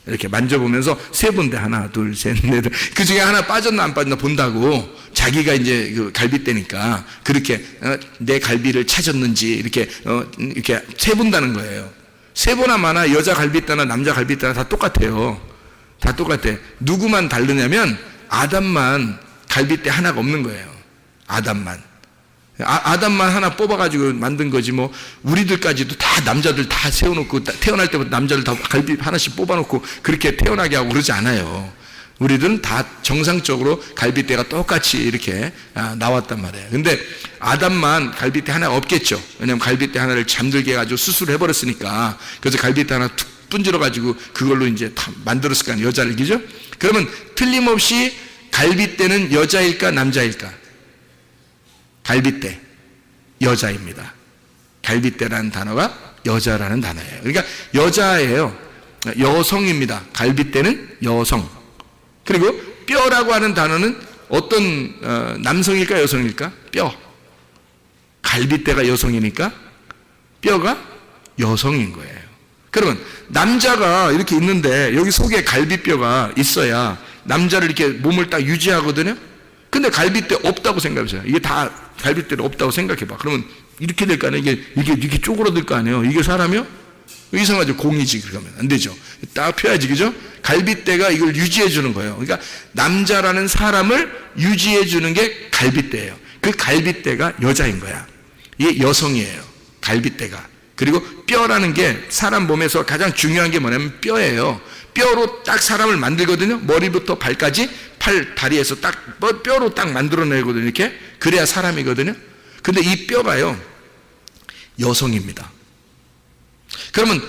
이렇게 만져보면서 세 본데, 하나 둘 셋 넷, 그 중에 하나 빠졌나 안 빠졌나 본다고, 자기가 이제 그 갈빗대니까 그렇게 내 갈비를 찾았는지 이렇게 세 본다는 거예요. 세 보나 마나 여자 갈빗대나 남자 갈빗대나 다 똑같아요. 다 똑같아. 누구만 다르냐면 아담만 갈빗대 하나가 없는 거예요. 아담만 하나 뽑아가지고 만든 거지, 뭐 우리들까지도 다 남자들 다 세워놓고 태어날 때부터 남자를 다 갈비 하나씩 뽑아놓고 그렇게 태어나게 하고 그러지 않아요. 우리들은 다 정상적으로 갈빗대가 똑같이 이렇게 나왔단 말이에요. 근데 아담만 갈빗대 하나가 없겠죠. 왜냐하면 갈빗대 하나를 잠들게 해가지고 수술을 해버렸으니까. 그래서 갈빗대 하나 툭 분질러가지고 그걸로 이제 다 만들었을 거 아니에요, 여자를. 그죠? 그러면 틀림없이 갈빗대는 여자일까 남자일까? 갈빗대 여자입니다. 갈빗대라는 단어가 여자라는 단어예요. 그러니까 여자예요. 여성입니다. 갈빗대는 여성. 그리고 뼈라고 하는 단어는 어떤 남성일까 여성일까? 뼈. 갈빗대가 여성이니까 뼈가 여성인 거예요. 그러면 남자가 이렇게 있는데 여기 속에 갈빗뼈가 있어야 남자를 이렇게 몸을 딱 유지하거든요. 근데 갈빗대 없다고 생각해보세요. 이게 다 갈빗대를 없다고 생각해봐. 그러면 이렇게 될 거 아니에요. 이게 쪼그라들 거 아니에요. 이게 사람이요? 이상하죠. 공이지. 그러면 안 되죠. 딱 펴야지, 그죠? 갈빗대가 이걸 유지해 주는 거예요. 그러니까 남자라는 사람을 유지해 주는 게 갈빗대예요. 그 갈빗대가 여자인 거야. 이게 여성이에요. 갈빗대가. 그리고 뼈라는 게 사람 몸에서 가장 중요한 게 뭐냐면 뼈예요. 뼈로 딱 사람을 만들거든요. 머리부터 발까지 팔, 다리에서 딱 뼈로 딱 만들어내거든요. 이렇게. 그래야 사람이거든요. 근데 이 뼈가요, 여성입니다. 그러면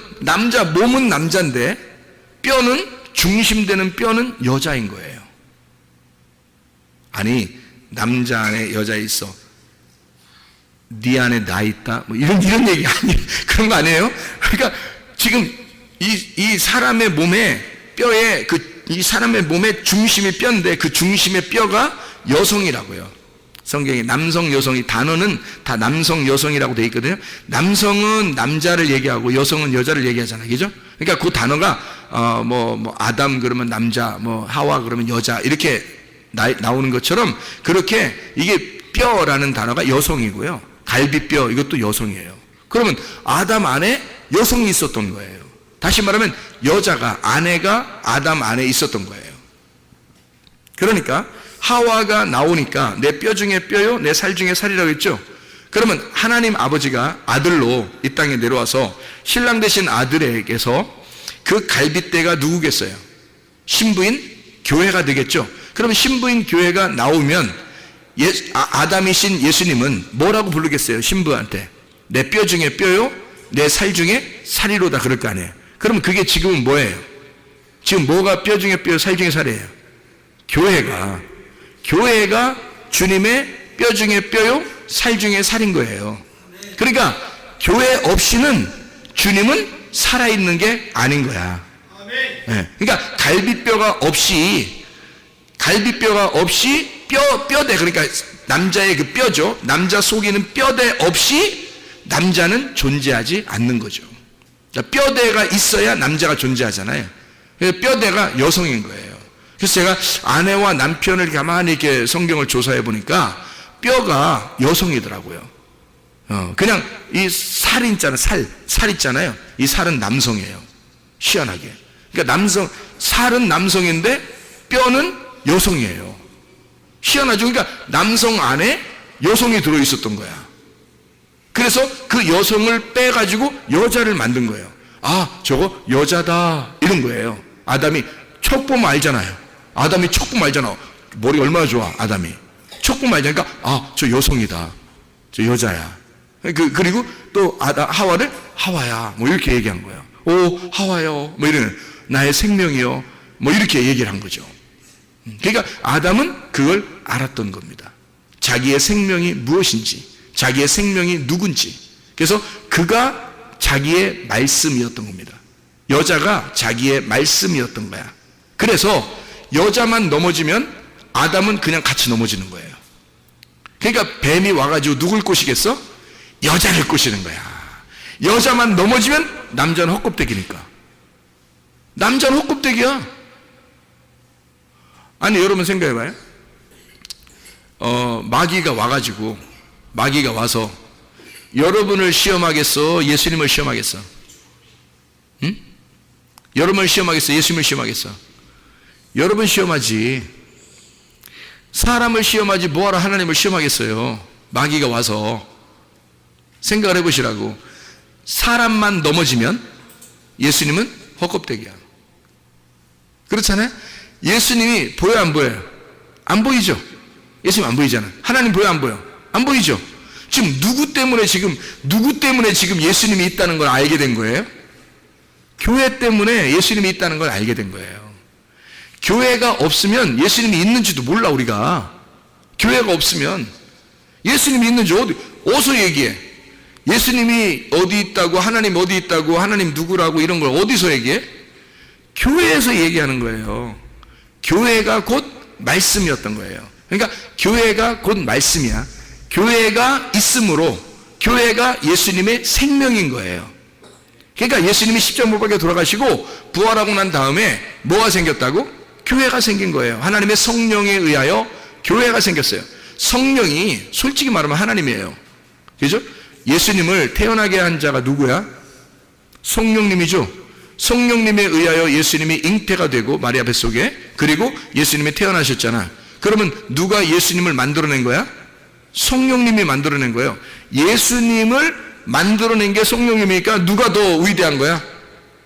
몸은 남자인데 뼈는, 중심되는 뼈는 여자인 거예요. 아니, 남자 안에 여자 있어. 네 안에 나 있다. 뭐 이런 얘기 아니에요. 그런 거 아니에요? 그러니까 지금 이 사람의 몸에 뼈에 이 사람의 몸의 중심이 뼈인데 그 중심의 뼈가 여성이라고요. 성경에 남성, 여성이 단어는 다 남성, 여성이라고 되어 있거든요. 남성은 남자를 얘기하고 여성은 여자를 얘기하잖아요. 그죠? 그러니까 그 단어가 아담 그러면 남자, 하와 그러면 여자 이렇게 나오는 것처럼 그렇게 이게 뼈라는 단어가 여성이고요. 갈비뼈 이것도 여성이에요. 그러면 아담 안에 여성이 있었던 거예요. 다시 말하면 여자가, 아내가 아담 안에 있었던 거예요. 그러니까 하와가 나오니까 내 뼈 중에 뼈요, 내 살 중에 살이라고 했죠. 그러면 하나님 아버지가 아들로 이 땅에 내려와서 신랑 되신 아들에게서 그 갈빗대가 누구겠어요? 신부인 교회가 되겠죠. 그러면 신부인 교회가 나오면 아담이신 예수님은 뭐라고 부르겠어요? 신부한테 내 뼈 중에 뼈요, 내 살 중에 살이로다 그럴 거 아니에요. 그러면 그게 지금은 뭐예요? 지금 뭐가 뼈 중에 뼈, 살 중에 살이에요? 교회가 주님의 뼈 중에 뼈요, 살 중에 살인 거예요. 그러니까 교회 없이는 주님은 살아있는 게 아닌 거야. 네. 그러니까 갈비뼈가 없이 뼈대, 그러니까 남자의 그 뼈죠. 남자 속에 있는 뼈대 없이 남자는 존재하지 않는 거죠. 그러니까 뼈대가 있어야 남자가 존재하잖아요. 뼈대가 여성인 거예요. 그래서 제가 아내와 남편을 가만히 이렇게 성경을 조사해 보니까 뼈가 여성이더라고요. 그냥 이 살 있잖아요. 살 있잖아요. 이 살은 남성이에요. 희한하게. 그러니까 살은 남성인데 뼈는 여성이에요. 희한하죠. 그러니까 남성 안에 여성이 들어 있었던 거야. 그래서 그 여성을 빼가지고 여자를 만든 거예요. 아, 저거 여자다. 이런 거예요. 아담이 척 보면 알잖아요. 아담이 척 보면 알잖아. 머리 얼마나 좋아, 아담이. 척 보면 알잖아. 그러니까, 아, 저 여성이다. 저 여자야. 그리고 또 하와를 하와야. 뭐 이렇게 얘기한 거예요. 오, 하와요. 뭐 이러는, 나의 생명이요. 뭐 이렇게 얘기를 한 거죠. 그러니까 아담은 그걸 알았던 겁니다. 자기의 생명이 무엇인지, 자기의 생명이 누군지. 그래서 그가 자기의 말씀이었던 겁니다. 여자가 자기의 말씀이었던 거야. 그래서 여자만 넘어지면 아담은 그냥 같이 넘어지는 거예요. 그러니까 뱀이 와가지고 누굴 꼬시겠어? 여자를 꼬시는 거야. 여자만 넘어지면 남자는 헛껍데기니까. 남자는 헛껍데기야. 아니, 여러분 생각해봐요. 마귀가 와서 여러분을 시험하겠어? 예수님을 시험하겠어? 응? 여러분을 시험하겠어? 예수님을 시험하겠어? 여러분 시험하지. 사람을 시험하지 뭐하러 하나님을 시험하겠어요? 마귀가 와서. 생각을 해보시라고. 사람만 넘어지면 예수님은 헛껍데기야. 그렇잖아요? 예수님이 보여 안 보여요? 안 보이죠? 예수님 안 보이잖아. 하나님 보여 안 보여? 안 보이죠? 지금 누구 때문에 지금 예수님이 있다는 걸 알게 된 거예요? 교회 때문에 예수님이 있다는 걸 알게 된 거예요. 교회가 없으면 예수님이 있는지도 몰라, 우리가. 교회가 없으면 예수님이 있는지 어디서 얘기해? 예수님이 어디 있다고, 하나님 어디 있다고, 하나님 누구라고 이런 걸 어디서 얘기해? 교회에서 얘기하는 거예요. 교회가 곧 말씀이었던 거예요. 그러니까 교회가 곧 말씀이야. 교회가 있으므로 교회가 예수님의 생명인 거예요. 그러니까 예수님이 십자가 못 박혀 돌아가시고 부활하고 난 다음에 뭐가 생겼다고? 교회가 생긴 거예요. 하나님의 성령에 의하여 교회가 생겼어요. 성령이 솔직히 말하면 하나님이에요. 그죠? 예수님을 태어나게 한 자가 누구야? 성령님이죠. 성령님에 의하여 예수님이 잉태가 되고 마리아 뱃속에, 그리고 예수님이 태어나셨잖아. 그러면 누가 예수님을 만들어낸 거야? 성령님이 만들어낸 거예요. 예수님을 만들어낸 게 성령님이니까 누가 더 위대한 거야?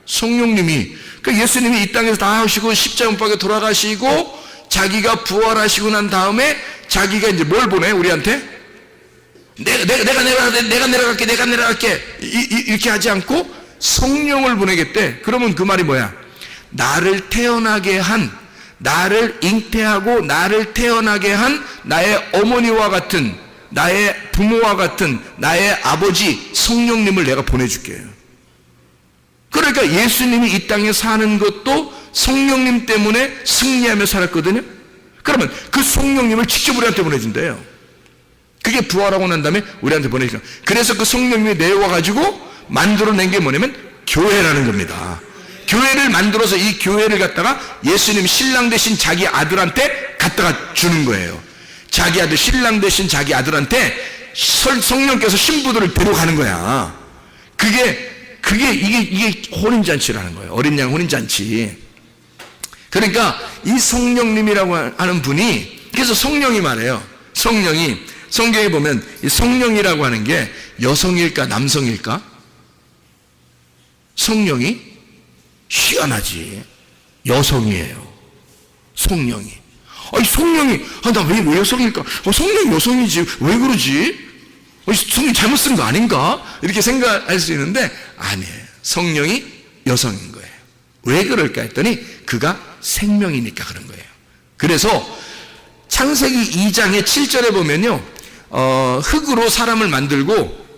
성령님이. 그러니까 예수님이 이 땅에서 다 하시고 십자가 못 박혀 돌아가시고 자기가 부활하시고 난 다음에 자기가 이제 뭘 보내 우리한테? 내가 내려갈게 이렇게 하지 않고 성령을 보내겠대. 그러면 그 말이 뭐야? 나를 태어나게 한, 나를 잉태하고 나를 태어나게 한 나의 어머니와 같은, 나의 부모와 같은 나의 아버지 성령님을 내가 보내줄게요. 그러니까 예수님이 이 땅에 사는 것도 성령님 때문에 승리하며 살았거든요. 그러면 그 성령님을 직접 우리한테 보내준대요. 그게 부활하고 난 다음에 우리한테 보내니까. 그래서 그 성령님이 내려와가지고 만들어낸 게 뭐냐면 교회라는 겁니다. 교회를 만들어서 이 교회를 갖다가 예수님 신랑 대신 자기 아들한테 갖다가 주는 거예요. 자기 아들, 신랑 대신 자기 아들한테 성령께서 신부들을 데려가는 거야. 이게 혼인잔치라는 거예요. 어린 양 혼인잔치. 그러니까 이 성령님이라고 하는 분이, 그래서 성령이 말해요. 성령이, 성경에 보면 이 성령이라고 하는 게 여성일까 남성일까? 성령이 희한하지. 여성이에요. 성령이. 아니 성령이, 나 왜 여성일까? 성령이 여성이지. 왜 그러지? 성령 잘못 쓴 거 아닌가? 이렇게 생각할 수 있는데 아니에요. 성령이 여성인 거예요. 왜 그럴까 했더니 그가 생명이니까 그런 거예요. 그래서 창세기 2장의 7절에 보면요, 흙으로 사람을 만들고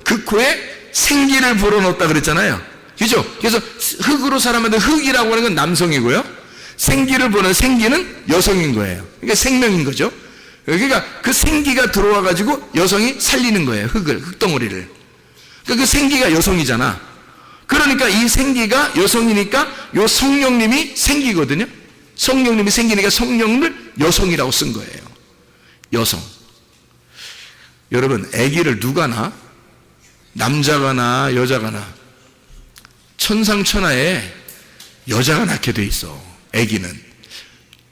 그 코에 생기를 불어넣었다 그랬잖아요. 그죠? 그래서 흙으로 사람 만든 흙이라고 하는 건 남성이고요, 생기를 불어넣은 생기는 여성인 거예요. 그러니까 생명인 거죠. 그러니까 그 생기가 들어와 가지고 여성이 살리는 거예요. 흙덩어리를. 그러니까 그 생기가 여성이잖아. 그러니까 이 생기가 여성이니까 요 성령님이 생기거든요. 성령님이 생기니까 성령을 여성이라고 쓴 거예요. 여성. 여러분, 아기를 누가 낳아? 남자가 낳아, 여자가 낳아? 천상천하에 여자가 낳게 돼 있어. 아기는.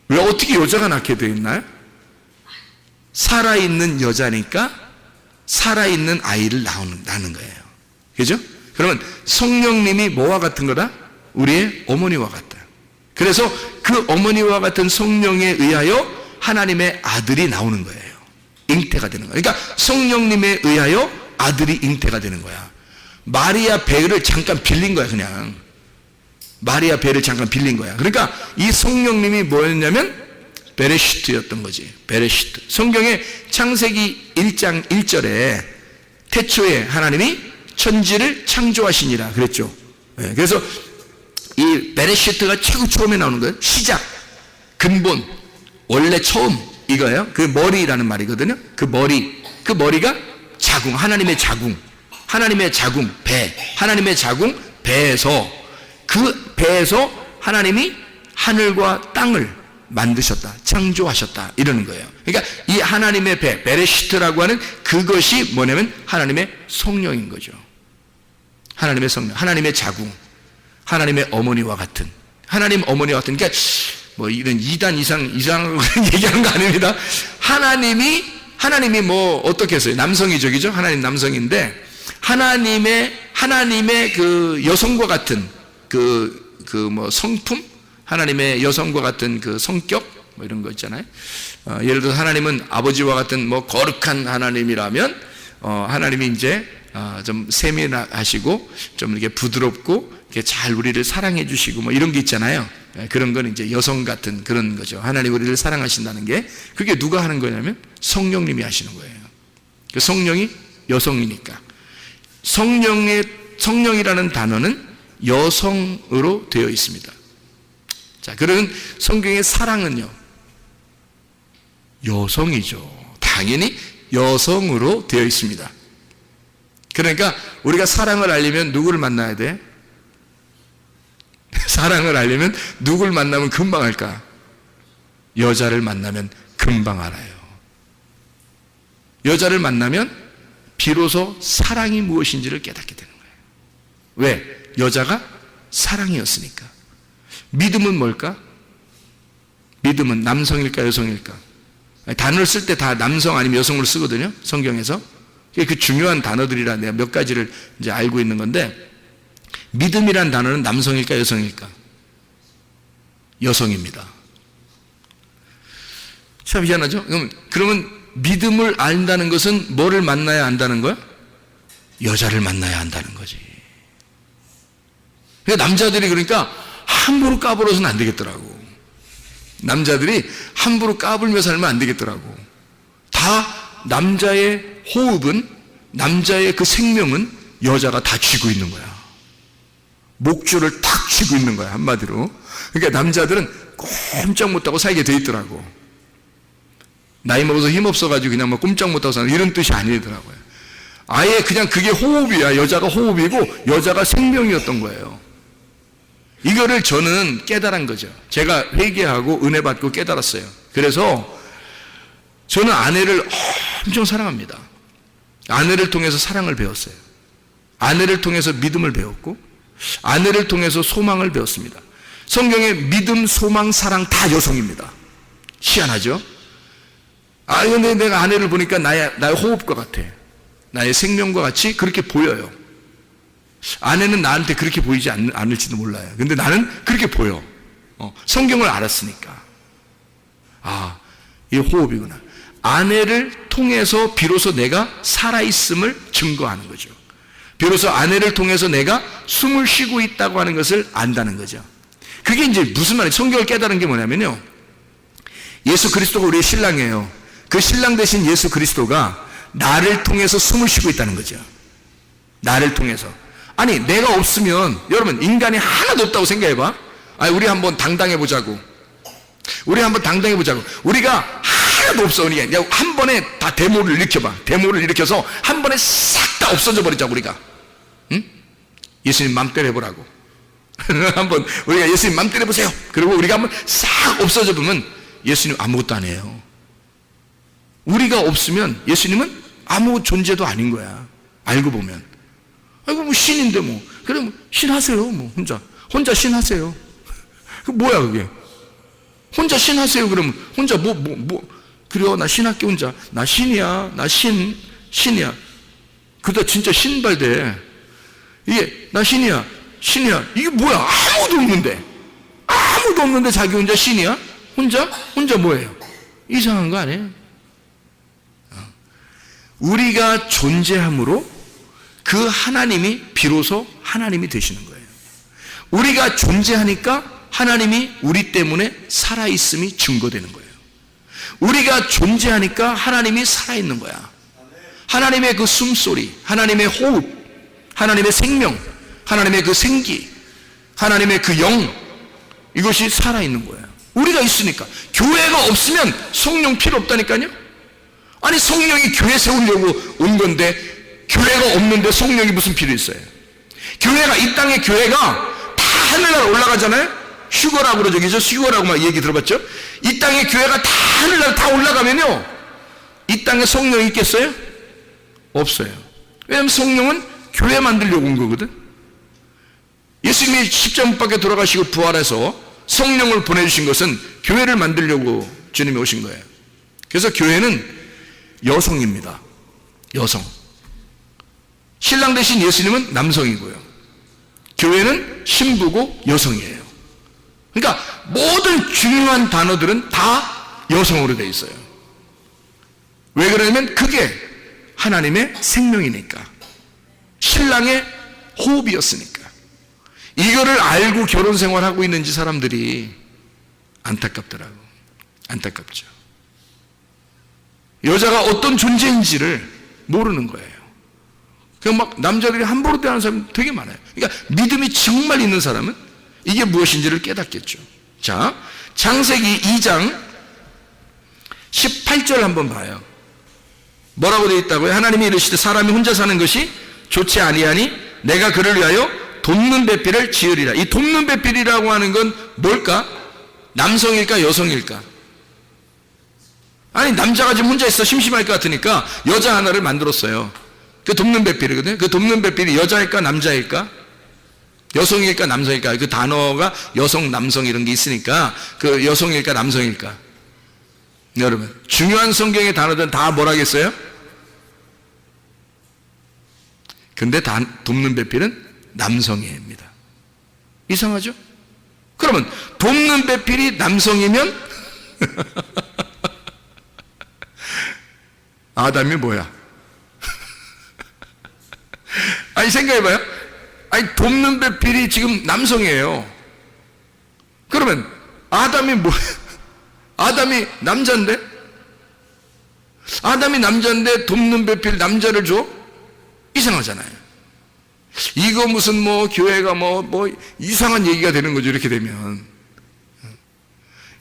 왜 어떻게 여자가 낳게 돼 있나요? 살아있는 여자니까 살아있는 아이를 낳는 거예요. 그죠? 그러면 성령님이 뭐와 같은 거다? 우리의 어머니와 같다. 그래서 그 어머니와 같은 성령에 의하여 하나님의 아들이 나오는 거예요. 잉태가 되는 거예요. 그러니까 성령님에 의하여 아들이 잉태가 되는 거야. 마리아 배를 잠깐 빌린 거야. 그냥 마리아 배를 잠깐 빌린 거야. 그러니까 이 성령님이 뭐였냐면 베레시트였던 거지. 베레시트. 성경에 창세기 1장 1절에 태초에 하나님이 천지를 창조하시니라 그랬죠. 네, 그래서 이 베레시트가 최고 처음에 나오는 거예요. 시작, 근본, 원래 처음, 이거예요. 그 머리라는 말이거든요. 그 머리가 자궁, 하나님의 자궁, 배, 하나님의 자궁, 배에서, 그 배에서 하나님이 하늘과 땅을 만드셨다, 창조하셨다, 이러는 거예요. 그러니까 이 하나님의 배, 베레시트라고 하는 그것이 뭐냐면 하나님의 성령인 거죠. 하나님의 성령, 하나님의 자궁, 하나님의 어머니와 같은, 하나님 어머니와 같은, 그러니까 뭐 이런 2단 이상 얘기하는 거 아닙니다. 하나님이 뭐 어떻게 했어요? 남성이죠, 그죠? 하나님 남성인데 하나님의 그 여성과 같은 뭐 성품, 하나님의 여성과 같은 그 성격, 뭐 이런 거 있잖아요. 예를 들어서 하나님은 아버지와 같은 뭐 거룩한 하나님이라면, 하나님이 이제 좀 세밀하시고 좀 이렇게 부드럽고 이렇게 잘 우리를 사랑해 주시고 뭐 이런 게 있잖아요. 그런 건 이제 여성 같은 그런 거죠. 하나님 우리를 사랑하신다는 게, 그게 누가 하는 거냐면 성령님이 하시는 거예요. 그 성령이 여성이니까. 성령이라는 단어는 여성으로 되어 있습니다. 자, 그런 성경의 사랑은요, 여성이죠. 당연히 여성으로 되어 있습니다. 그러니까 우리가 사랑을 알려면 누구를 만나야 돼? 사랑을 알려면 누구를 만나면 금방 알까? 여자를 만나면 금방 알아요. 여자를 만나면 비로소 사랑이 무엇인지를 깨닫게 되는 거예요. 왜? 여자가 사랑이었으니까. 믿음은 뭘까? 믿음은 남성일까 여성일까? 단어를 쓸 때 다 남성 아니면 여성으로 쓰거든요, 성경에서. 그 중요한 단어들이라 내가 몇 가지를 이제 알고 있는 건데, 믿음이란 단어는 남성일까 여성일까? 여성입니다. 참 희한하죠? 그러면 믿음을 안다는 것은 뭐를 만나야 안다는 거야? 여자를 만나야 한다는 거지. 그러니까 남자들이 그러니까 함부로 까불어서는 안 되겠더라고. 남자들이 함부로 까불며 살면 안 되겠더라고. 다 남자의 호흡은, 남자의 그 생명은 여자가 다 쥐고 있는 거야. 목줄을 탁 쥐고 있는 거야, 한마디로. 그러니까 남자들은 꼼짝 못하고 살게 돼 있더라고. 나이 먹어서 힘없어가지고 그냥 뭐 꼼짝 못하고 사는 이런 뜻이 아니더라고요. 아예 그냥 그게 호흡이야. 여자가 호흡이고 여자가 생명이었던 거예요. 이거를 저는 깨달은 거죠. 제가 회개하고 은혜 받고 깨달았어요. 그래서 저는 아내를 엄청 사랑합니다. 아내를 통해서 사랑을 배웠어요. 아내를 통해서 믿음을 배웠고 아내를 통해서 소망을 배웠습니다. 성경에 믿음, 소망, 사랑 다 여성입니다. 희한하죠? 근데 내가 아내를 보니까 나의 호흡과 같아. 나의 생명과 같이 그렇게 보여요. 아내는 나한테 그렇게 보이지 않을지도 몰라요. 근데 나는 그렇게 보여. 성경을 알았으니까. 이 호흡이구나. 아내를 통해서 비로소 내가 살아있음을 증거하는 거죠. 비로소 아내를 통해서 내가 숨을 쉬고 있다고 하는 것을 안다는 거죠. 그게 이제 무슨 말이에요? 성경을 깨달은 게 뭐냐면요. 예수 그리스도가 우리의 신랑이에요. 그 신랑 되신 예수 그리스도가 나를 통해서 숨을 쉬고 있다는 거죠. 나를 통해서. 아니, 내가 없으면, 여러분, 인간이 하나도 없다고 생각해봐. 우리 한번 당당해 보자고. 우리가 하나도 없어. 그냥 한 번에 다 데모를 일으켜봐. 데모를 일으켜서 한 번에 싹 다 없어져 버리자고, 우리가. 응? 예수님 맘대로 해보라고. 한번 우리가 예수님 맘대로 해보세요. 그리고 우리가 한번 싹 없어져 보면 예수님 아무것도 안 해요. 우리가 없으면 예수님은 아무 존재도 아닌 거야. 알고 보면. 뭐 신인데 뭐. 그래, 뭐 신하세요. 뭐 혼자 신하세요. 그 뭐야 그게? 혼자 신하세요. 그러면 혼자 그래요. 나 신할게 혼자. 나 신이야. 나 신이야. 그러다 진짜 신발돼. 이게 나 신이야. 이게 뭐야? 아무도 없는데 자기 혼자 신이야? 혼자 뭐예요? 이상한 거 아니에요? 우리가 존재함으로 그 하나님이 비로소 하나님이 되시는 거예요. 우리가 존재하니까 하나님이 우리 때문에 살아있음이 증거되는 거예요. 우리가 존재하니까 하나님이 살아있는 거야. 하나님의 그 숨소리, 하나님의 호흡, 하나님의 생명, 하나님의 그 생기, 하나님의 그 영, 이것이 살아있는 거예요. 우리가 있으니까. 교회가 없으면 성령 필요 없다니까요. 아니, 성령이 교회 세우려고 온 건데 교회가 없는데 성령이 무슨 필요 있어요? 교회가, 이 땅의 교회가 다 하늘나라 올라가잖아요. 휴거라고 그러죠. 휴거라고 막 얘기 들어봤죠? 이 땅의 교회가 다 하늘나라 다 올라가면요, 이 땅에 성령이 있겠어요? 없어요. 왜냐하면 성령은 교회 만들려고 온 거거든. 예수님이 십자가 못 박혀 돌아가시고 부활해서 성령을 보내주신 것은 교회를 만들려고 주님이 오신 거예요. 그래서 교회는 여성입니다. 여성. 신랑 되신 예수님은 남성이고요. 교회는 신부고 여성이에요. 그러니까 모든 중요한 단어들은 다 여성으로 되어 있어요. 왜 그러냐면 그게 하나님의 생명이니까. 신랑의 호흡이었으니까. 이거를 알고 결혼 생활하고 있는지 사람들이 안타깝더라고. 안타깝죠. 여자가 어떤 존재인지를 모르는 거예요. 그냥 막 남자들이 함부로 대하는 사람 되게 많아요. 그러니까 믿음이 정말 있는 사람은 이게 무엇인지를 깨닫겠죠. 자, 창세기 2장 18절 한번 봐요. 뭐라고 되어 있다고요? 하나님이 이르시되 사람이 혼자 사는 것이 좋지 아니하니 내가 그를 위하여 돕는 배필을 지으리라. 이 돕는 배필이라고 하는 건 뭘까? 남성일까 여성일까? 아니, 남자가 지금 혼자 있어 심심할 것 같으니까 여자 하나를 만들었어요. 그 돕는 배필이거든요. 그 돕는 배필이 여자일까 남자일까? 여성일까 남성일까? 그 단어가 여성 남성 이런 게 있으니까 그 여성일까 남성일까? 여러분, 중요한 성경의 단어들은 다 뭐라겠어요? 근데 돕는 배필은 남성애입니다. 이상하죠? 그러면 돕는 배필이 남성이면 아담이 뭐야? 아니 생각해봐요. 아니 돕는 배필이 지금 남성이에요. 그러면 아담이 뭐야? 아담이 남자인데? 아담이 남자인데 돕는 배필 남자를 줘? 이상하잖아요. 이거 무슨 뭐 교회가 뭐 이상한 얘기가 되는 거죠. 이렇게 되면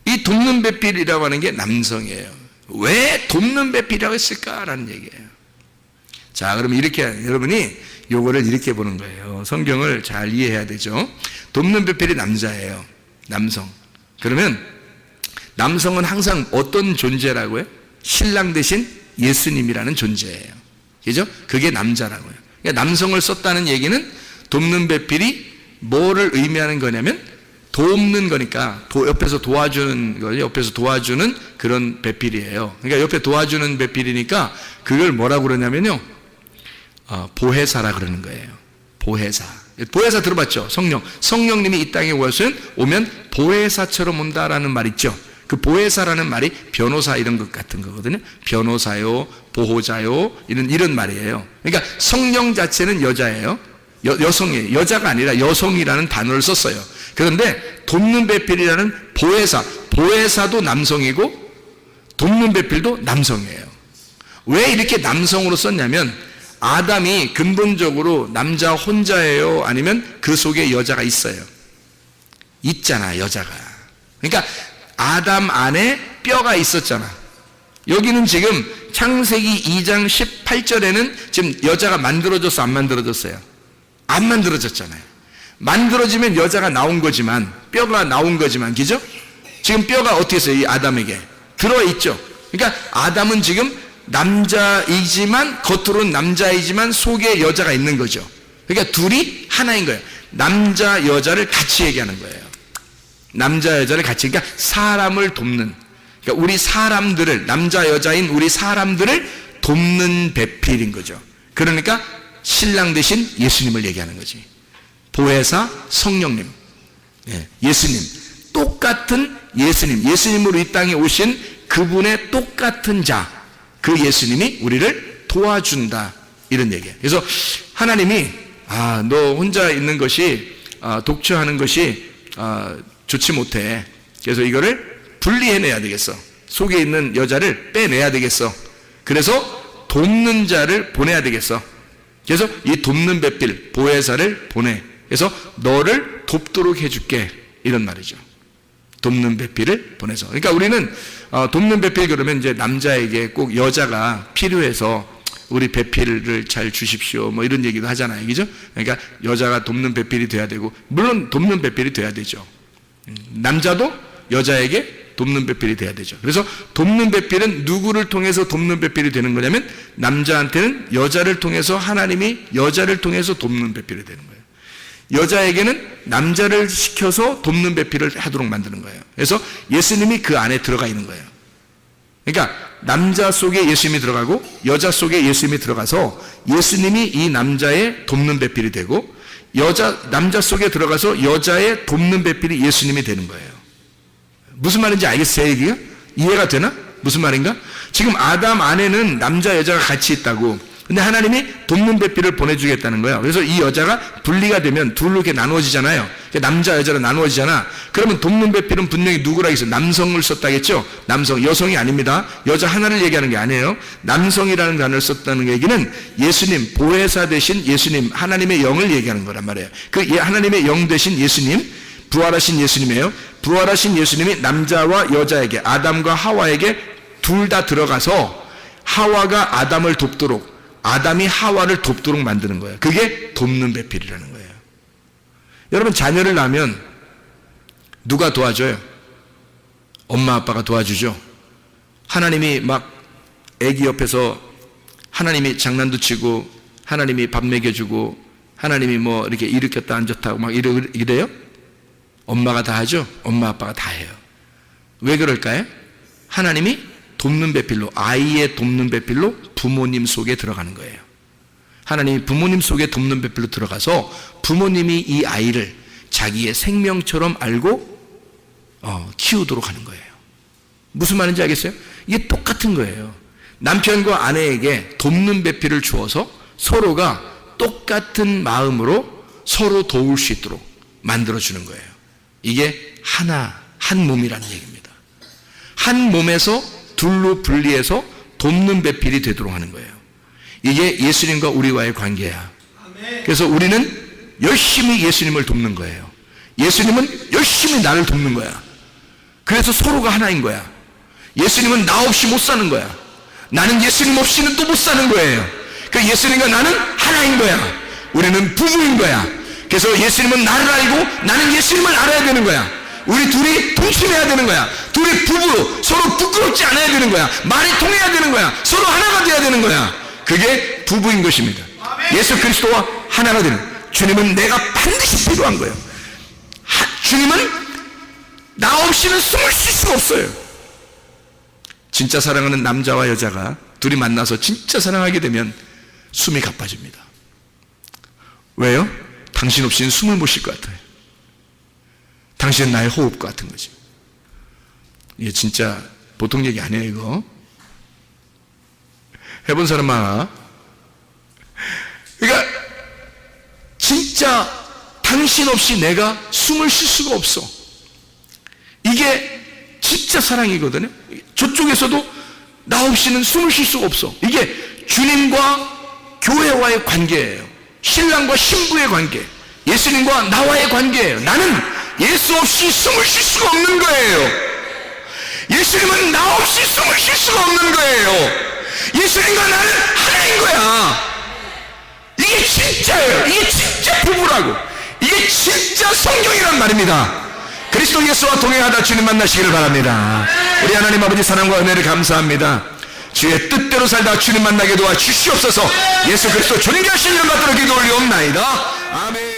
이 돕는 배필이라고 하는 게 남성이에요. 왜 돕는 배필이라고 했을까라는 얘기예요. 자, 그럼 이렇게 여러분이 요거를 이렇게 보는 거예요. 성경을 잘 이해해야 되죠. 돕는 배필이 남자예요. 남성. 그러면 남성은 항상 어떤 존재라고요? 신랑 대신 예수님이라는 존재예요. 그죠? 그게 남자라고요. 그러니까 남성을 썼다는 얘기는 돕는 배필이 뭐를 의미하는 거냐면 돕는 거니까 옆에서 도와주는 거죠. 옆에서 도와주는 그런 배필이에요. 그러니까 옆에 도와주는 배필이니까 그걸 뭐라고 그러냐면요. 보혜사라 그러는 거예요. 보혜사. 보혜사 들어봤죠? 성령님이 이 땅에 오면 보혜사처럼 온다라는 말 있죠. 그 보혜사라는 말이 변호사 이런 것 같은 거거든요. 변호사요, 보호자요, 이런 말이에요. 그러니까 성령 자체는 여자예요. 여성이에요. 여자가 아니라 여성이라는 단어를 썼어요. 그런데 돕는 배필이라는 보혜사도 남성이고 돕는 배필도 남성이에요. 왜 이렇게 남성으로 썼냐면 아담이 근본적으로 남자 혼자예요? 아니면 그 속에 여자가 있어요? 있잖아, 여자가. 그러니까 아담 안에 뼈가 있었잖아. 여기는 지금 창세기 2장 18절에는 지금 여자가 만들어졌어, 안 만들어졌어요? 안 만들어졌잖아요. 만들어지면 여자가 나온 거지만, 뼈가 나온 거지만, 그죠? 지금 뼈가 어떻게 했어요? 이 아담에게 들어있죠. 그러니까 아담은 지금 남자이지만, 겉으로는 남자이지만 속에 여자가 있는 거죠. 그러니까 둘이 하나인 거예요. 남자 여자를 같이 얘기하는 거예요. 남자 여자를 같이, 그러니까 사람을 돕는, 그러니까 우리 사람들을, 남자 여자인 우리 사람들을 돕는 배필인 거죠. 그러니까 신랑 대신 예수님을 얘기하는 거지. 보혜사, 성령님, 예수님, 똑같은 예수님으로 이 땅에 오신 그분의 똑같은 자, 그 예수님이 우리를 도와준다, 이런 얘기예요. 그래서 하나님이 너 혼자 있는 것이, 독처하는 것이 좋지 못해. 그래서 이거를 분리해내야 되겠어. 속에 있는 여자를 빼내야 되겠어. 그래서 돕는 자를 보내야 되겠어. 그래서 이 돕는 배필, 보혜사를 보내. 그래서 너를 돕도록 해줄게, 이런 말이죠. 돕는 배필을 보내서. 그러니까 우리는 돕는 배필 그러면 이제 남자에게 꼭 여자가 필요해서 우리 배필을 잘 주십시오, 뭐 이런 얘기도 하잖아요, 그죠? 그러니까 여자가 돕는 배필이 돼야 되고, 물론 돕는 배필이 돼야 되죠. 남자도 여자에게 돕는 배필이 돼야 되죠. 그래서 돕는 배필은 누구를 통해서 돕는 배필이 되는 거냐면 남자한테는 여자를 통해서, 하나님이 여자를 통해서 돕는 배필이 되는 거예요. 여자에게는 남자를 시켜서 돕는 배필을 하도록 만드는 거예요. 그래서 예수님이 그 안에 들어가 있는 거예요. 그러니까 남자 속에 예수님이 들어가고 여자 속에 예수님이 들어가서 예수님이 이 남자의 돕는 배필이 되고, 남자 속에 들어가서 여자의 돕는 배필이 예수님이 되는 거예요. 무슨 말인지 알겠어요? 얘기가? 이해가 되나? 무슨 말인가? 지금 아담 안에는 남자 여자가 같이 있다고. 근데 하나님이 돕는 배필을 보내주겠다는 거예요. 그래서 이 여자가 분리가 되면 둘로 이렇게 나누어지잖아요. 남자 여자로 나누어지잖아. 그러면 돕는 배필은 분명히 누구라 했어요? 남성을 썼다겠죠? 남성, 여성이 아닙니다. 여자 하나를 얘기하는 게 아니에요. 남성이라는 단어를 썼다는 얘기는 예수님, 보혜사 대신 예수님, 하나님의 영을 얘기하는 거란 말이에요. 그 하나님의 영 대신 예수님, 부활하신 예수님이에요. 부활하신 예수님이 남자와 여자에게, 아담과 하와에게 둘 다 들어가서 하와가 아담을 돕도록, 아담이 하와를 돕도록 만드는 거예요. 그게 돕는 배필이라는 거예요. 여러분, 자녀를 낳으면 누가 도와줘요? 엄마 아빠가 도와주죠. 하나님이 막 애기 옆에서 하나님이 장난도 치고, 하나님이 밥 먹여주고, 하나님이 뭐 이렇게 일으켰다 앉았다 막 이래요? 엄마가 다 하죠? 엄마 아빠가 다 해요. 왜 그럴까요? 하나님이 돕는 배필로, 아이의 돕는 배필로 부모님 속에 들어가는 거예요. 하나님이 부모님 속에 돕는 배필로 들어가서 부모님이 이 아이를 자기의 생명처럼 알고 키우도록 하는 거예요. 무슨 말인지 알겠어요? 이게 똑같은 거예요. 남편과 아내에게 돕는 배필을 주어서 서로가 똑같은 마음으로 서로 도울 수 있도록 만들어주는 거예요. 이게 한 몸이라는 얘기입니다. 한 몸에서 둘로 분리해서 돕는 배필이 되도록 하는 거예요. 이게 예수님과 우리와의 관계야. 그래서 우리는 열심히 예수님을 돕는 거예요. 예수님은 열심히 나를 돕는 거야. 그래서 서로가 하나인 거야. 예수님은 나 없이 못 사는 거야. 나는 예수님 없이는 또 못 사는 거예요. 그러니까 예수님과 나는 하나인 거야. 우리는 부부인 거야. 그래서 예수님은 나를 알고 나는 예수님을 알아야 되는 거야. 우리 둘이 동침해야 되는 거야. 둘이 부부로 서로 부끄럽지 않아야 되는 거야. 말이 통해야 되는 거야. 서로 하나가 돼야 되는 거야. 그게 부부인 것입니다. 예수 그리스도와 하나가 되는, 주님은 내가 반드시 필요한 거예요. 주님은 나 없이는 숨을 쉴 수가 없어요. 진짜 사랑하는 남자와 여자가 둘이 만나서 진짜 사랑하게 되면 숨이 가빠집니다. 왜요? 당신 없이는 숨을 못 쉴 것 같아요. 당신은 나의 호흡과 같은 거지. 이게 진짜 보통 얘기 아니에요, 이거. 해본 사람 많아. 그러니까 진짜 당신 없이 내가 숨을 쉴 수가 없어. 이게 진짜 사랑이거든요. 저쪽에서도 나 없이는 숨을 쉴 수가 없어. 이게 주님과 교회와의 관계예요. 신랑과 신부의 관계, 예수님과 나와의 관계예요. 나는 예수 없이 숨을 쉴 수가 없는 거예요. 예수님은 나 없이 숨을 쉴 수가 없는 거예요. 예수님과 나는 하나인 거야. 이게 진짜예요. 이게 진짜 부부라고. 이게 진짜 성경이란 말입니다. 그리스도 예수와 동행하다 주님 만나시기를 바랍니다. 우리 하나님 아버지 사랑과 은혜를 감사합니다. 주의 뜻대로 살다 주님 만나게 도와 주시옵소서. 예수 그리스도 존귀하신 이름 받들어 기도 올리옵나이다. 아멘.